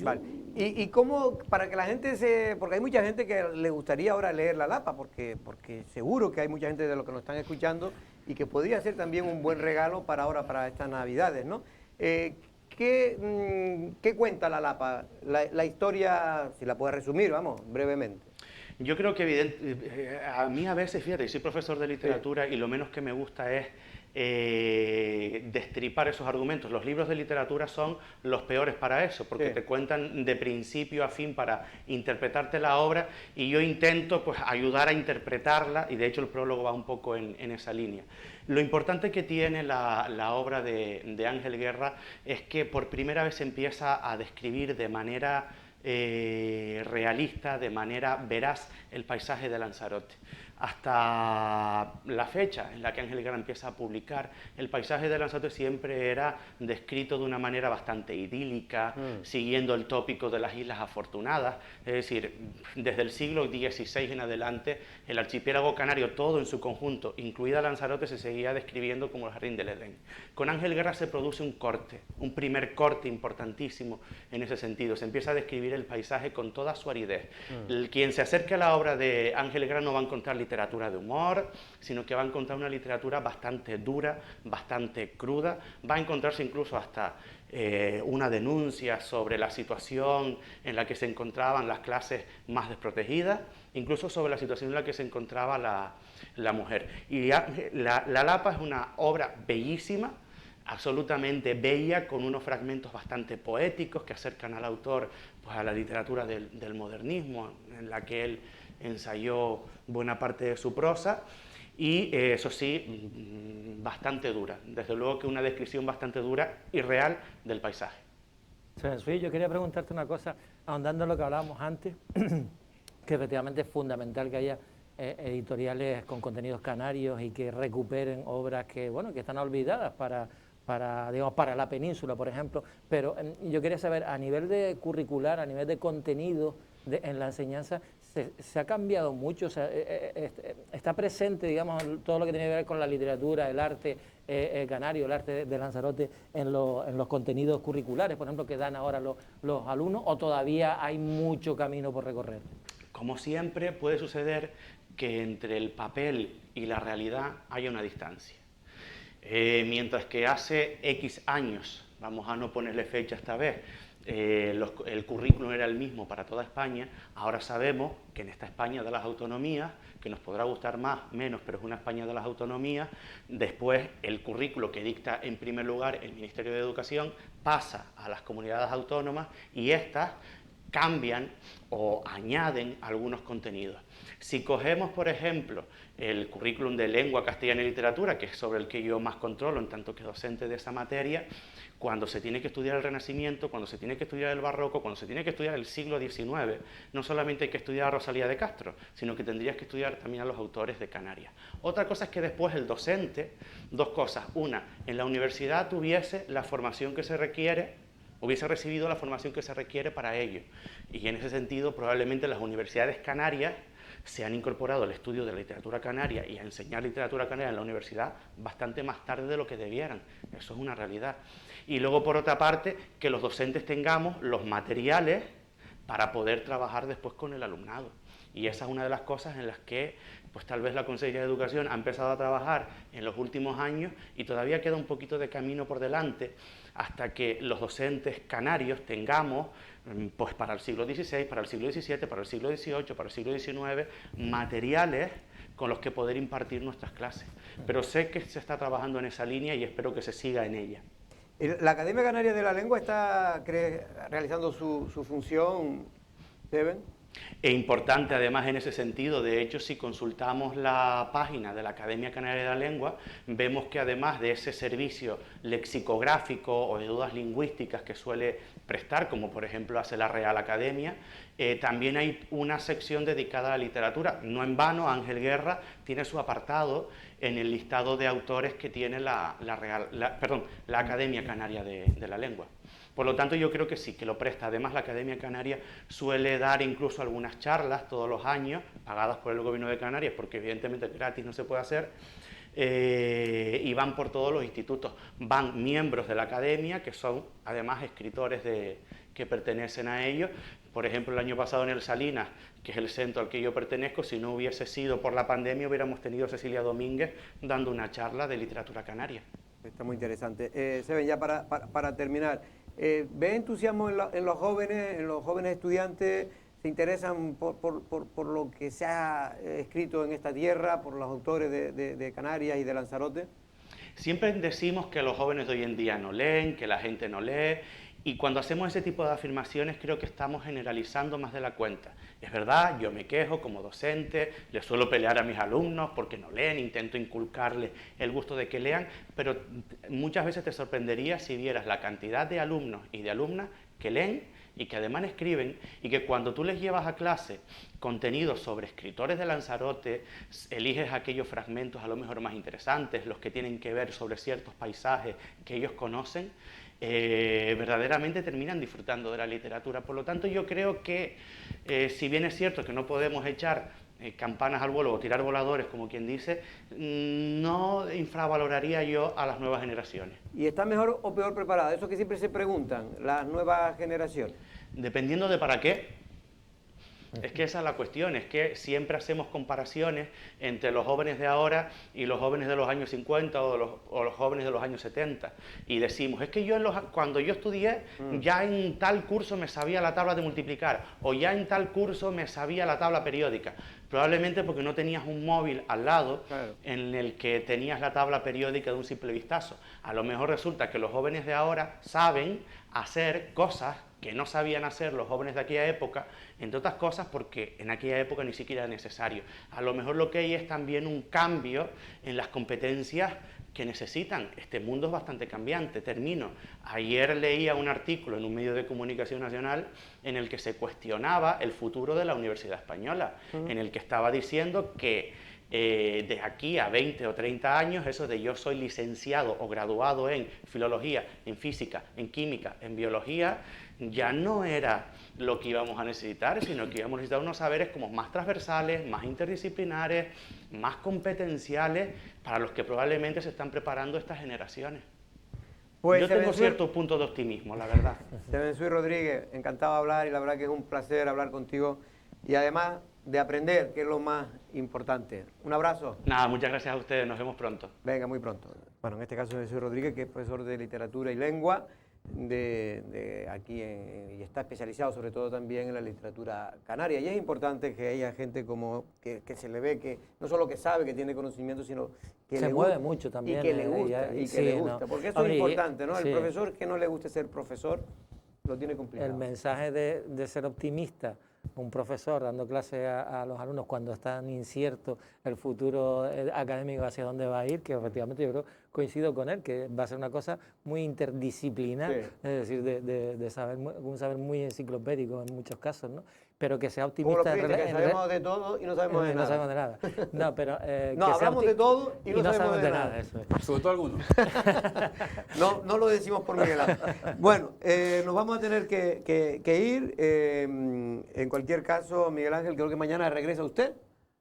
Vale. ¿Y cómo, para que la gente porque hay mucha gente que le gustaría ahora leer La Lapa, porque seguro que hay mucha gente de los que nos están escuchando y que podría ser también un buen regalo para ahora, para estas Navidades, ¿no? ¿Qué cuenta La Lapa? La historia, si la puedes resumir, vamos, brevemente. Yo creo que a mí a veces, fíjate, soy profesor de literatura y lo menos que me gusta es destripar esos argumentos. Los libros de literatura son los peores para eso, porque te cuentan de principio a fin para interpretarte la obra, y yo intento pues ayudar a interpretarla, y de hecho el prólogo va un poco en esa línea. Lo importante que tiene la obra de Ángel Guerra es que por primera vez empieza a describir de manera realista, de manera veraz, el paisaje de Lanzarote. Hasta la fecha en la que Ángel Guerra empieza a publicar, el paisaje de Lanzarote siempre era descrito de una manera bastante idílica, siguiendo el tópico de las Islas Afortunadas. Es decir, desde el siglo XVI en adelante, el archipiélago canario, todo en su conjunto, incluida Lanzarote, se seguía describiendo como el Jardín del Edén. Con Ángel Guerra se produce un corte, un primer corte importantísimo en ese sentido. Se empieza a describir el paisaje con toda su aridez. Quien se acerque a la obra de Ángel Guerra no va a encontrar literatura de humor, sino que va a encontrar una literatura bastante dura, bastante cruda. Va a encontrarse incluso hasta una denuncia sobre la situación en la que se encontraban las clases más desprotegidas, incluso sobre la situación en la que se encontraba la mujer. Y la Lapa es una obra bellísima, absolutamente bella, con unos fragmentos bastante poéticos que acercan al autor pues, a la literatura del modernismo, en la que él ensayó buena parte de su prosa, y eso sí, bastante dura. Desde luego que una descripción bastante dura y real del paisaje. Sebenzuy, yo quería preguntarte una cosa, ahondando en lo que hablábamos antes, que efectivamente es fundamental que haya editoriales con contenidos canarios y que recuperen obras que, bueno, que están olvidadas para la península, por ejemplo. Pero yo quería saber, a nivel de curricular, a nivel de contenido en la enseñanza, ¿se ha cambiado mucho? O sea, ¿está presente, digamos, todo lo que tiene que ver con la literatura, el arte canario, el arte de Lanzarote en los contenidos curriculares, por ejemplo, que dan ahora los alumnos, o todavía hay mucho camino por recorrer? Como siempre, puede suceder que entre el papel y la realidad haya una distancia. Mientras que hace X años, vamos a no ponerle fecha esta vez, el currículum era el mismo para toda España, ahora sabemos que en esta España de las autonomías, que nos podrá gustar más, menos, pero es una España de las autonomías, después el currículo que dicta en primer lugar el Ministerio de Educación pasa a las comunidades autónomas, y estas cambian o añaden algunos contenidos. Si cogemos, por ejemplo, el currículum de lengua castellana y literatura, que es sobre el que yo más controlo en tanto que docente de esa materia, cuando se tiene que estudiar el Renacimiento, cuando se tiene que estudiar el Barroco, cuando se tiene que estudiar el siglo XIX, no solamente hay que estudiar a Rosalía de Castro, sino que tendrías que estudiar también a los autores de Canarias. Otra cosa es que después el docente, dos cosas. Una, en la universidad tuviese la formación que se requiere, hubiese recibido la formación que se requiere para ello. Y en ese sentido, probablemente las universidades canarias se han incorporado al estudio de la literatura canaria y a enseñar literatura canaria en la universidad bastante más tarde de lo que debieran. Eso es una realidad. Y luego, por otra parte, que los docentes tengamos los materiales para poder trabajar después con el alumnado. Y esa es una de las cosas en las que pues tal vez la Consellería de Educación ha empezado a trabajar en los últimos años y todavía queda un poquito de camino por delante hasta que los docentes canarios tengamos, pues para el siglo XVI, para el siglo XVII, para el siglo XVIII, para el siglo XIX, materiales con los que poder impartir nuestras clases. Pero sé que se está trabajando en esa línea y espero que se siga en ella. ¿La Academia Canaria de la Lengua está realizando su función, Steven? E importante además en ese sentido, de hecho, si consultamos la página de la Academia Canaria de la Lengua, vemos que además de ese servicio lexicográfico o de dudas lingüísticas que suele prestar, como por ejemplo hace la Real Academia, también hay una sección dedicada a la literatura. No en vano, Ángel Guerra tiene su apartado en el listado de autores que tiene la Academia Canaria de la Lengua. Por lo tanto, yo creo que sí, que lo presta. Además, la Academia Canaria suele dar incluso algunas charlas todos los años, pagadas por el Gobierno de Canarias, porque evidentemente gratis no se puede hacer, y van por todos los institutos. Van miembros de la Academia, que son además escritores que pertenecen a ellos. Por ejemplo, el año pasado en el Salinas, que es el centro al que yo pertenezco, si no hubiese sido por la pandemia, hubiéramos tenido a Cecilia Domínguez dando una charla de literatura canaria. Está muy interesante. Steven, ya para terminar, ¿ve entusiasmo en los jóvenes estudiantes? ¿Se interesan por lo que se ha escrito en esta tierra, por los autores de Canarias y de Lanzarote? Siempre decimos que los jóvenes de hoy en día no leen, que la gente no lee, y cuando hacemos ese tipo de afirmaciones creo que estamos generalizando más de la cuenta. Es verdad, yo me quejo como docente, le suelo pelear a mis alumnos porque no leen, intento inculcarles el gusto de que lean, pero muchas veces te sorprendería si vieras la cantidad de alumnos y de alumnas que leen y que además escriben, y que cuando tú les llevas a clase contenidos sobre escritores de Lanzarote, eliges aquellos fragmentos a lo mejor más interesantes, los que tienen que ver sobre ciertos paisajes que ellos conocen, verdaderamente terminan disfrutando de la literatura. Por lo tanto, yo creo que, si bien es cierto que no podemos echar campanas al vuelo o tirar voladores, como quien dice, no infravaloraría yo a las nuevas generaciones. ¿Y está mejor o peor preparada? Eso que siempre se preguntan las nuevas generaciones. Dependiendo de para qué. Es que esa es la cuestión, es que siempre hacemos comparaciones entre los jóvenes de ahora y los jóvenes de los años 50 o los jóvenes de los años 70. Y decimos, es que yo cuando yo estudié, ya en tal curso me sabía la tabla de multiplicar, o ya en tal curso me sabía la tabla periódica. Probablemente porque no tenías un móvil al lado, claro, en el que tenías la tabla periódica de un simple vistazo. A lo mejor resulta que los jóvenes de ahora saben hacer cosas que no sabían hacer los jóvenes de aquella época, entre otras cosas porque en aquella época ni siquiera era necesario. A lo mejor lo que hay es también un cambio en las competencias que necesitan. Este mundo es bastante cambiante. Termino. Ayer leía un artículo en un medio de comunicación nacional en el que se cuestionaba el futuro de la Universidad Española, en el que estaba diciendo que de aquí a 20 o 30 años, eso de yo soy licenciado o graduado en filología, en física, en química, en biología, ya no era lo que íbamos a necesitar, sino que íbamos a necesitar unos saberes como más transversales, más interdisciplinares, más competenciales, para los que probablemente se están preparando estas generaciones. Pues yo tengo cierto punto de optimismo, la verdad. Steven Suiz Rodríguez, encantado de hablar, y la verdad que es un placer hablar contigo, y además de aprender, que es lo más importante. Un abrazo. Nada, muchas gracias a ustedes, nos vemos pronto. Venga, muy pronto. Bueno, en este caso Steven Suiz Rodríguez, que es profesor de literatura y lengua de aquí y está especializado sobre todo también en la literatura canaria. Y es importante que haya gente como que se le ve que no solo que sabe, que tiene conocimiento, sino que se mueve mucho también. Y que le gusta, y que le gusta. Porque eso es importante, ¿no? El profesor que no le guste ser profesor, lo tiene complicado. El mensaje de ser optimista, un profesor dando clase a los alumnos cuando están inciertos el futuro académico hacia dónde va a ir, que efectivamente yo creo, coincido con él, que va a ser una cosa muy interdisciplinar, Sí. es decir, de saber, un saber muy enciclopédico en muchos casos, ¿no? Pero que sea Como los optimista. periodistas, que sabemos de todo y no sabemos de no nada. sabemos de nada. No, pero No, que sea hablamos de todo y no sabemos de nada. Eso es. Sobre todo algunos. No lo decimos por Miguel Ángel. Bueno, nos vamos a tener que ir. En cualquier caso, Miguel Ángel, creo que mañana regresa usted.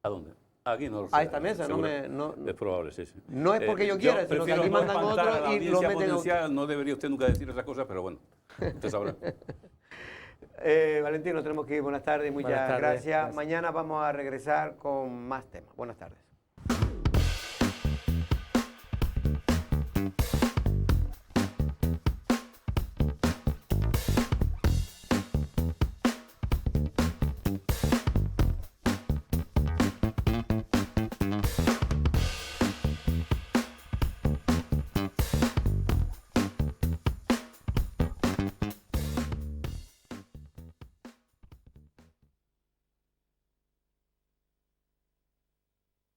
¿A dónde? Aquí no lo sé. A esta mesa, Seguro. no. Es probable, sí, sí. No es porque yo quiera, sino que prefiero aquí no mandan espantar a otro la y lo audiencia meten a potencial. No debería usted nunca decir esas cosas, pero bueno, usted sabrá. Valentín, nos tenemos que ir. Buenas tardes, muchas Buenas tardes, gracias. gracias. Mañana vamos a regresar con más temas. Buenas tardes.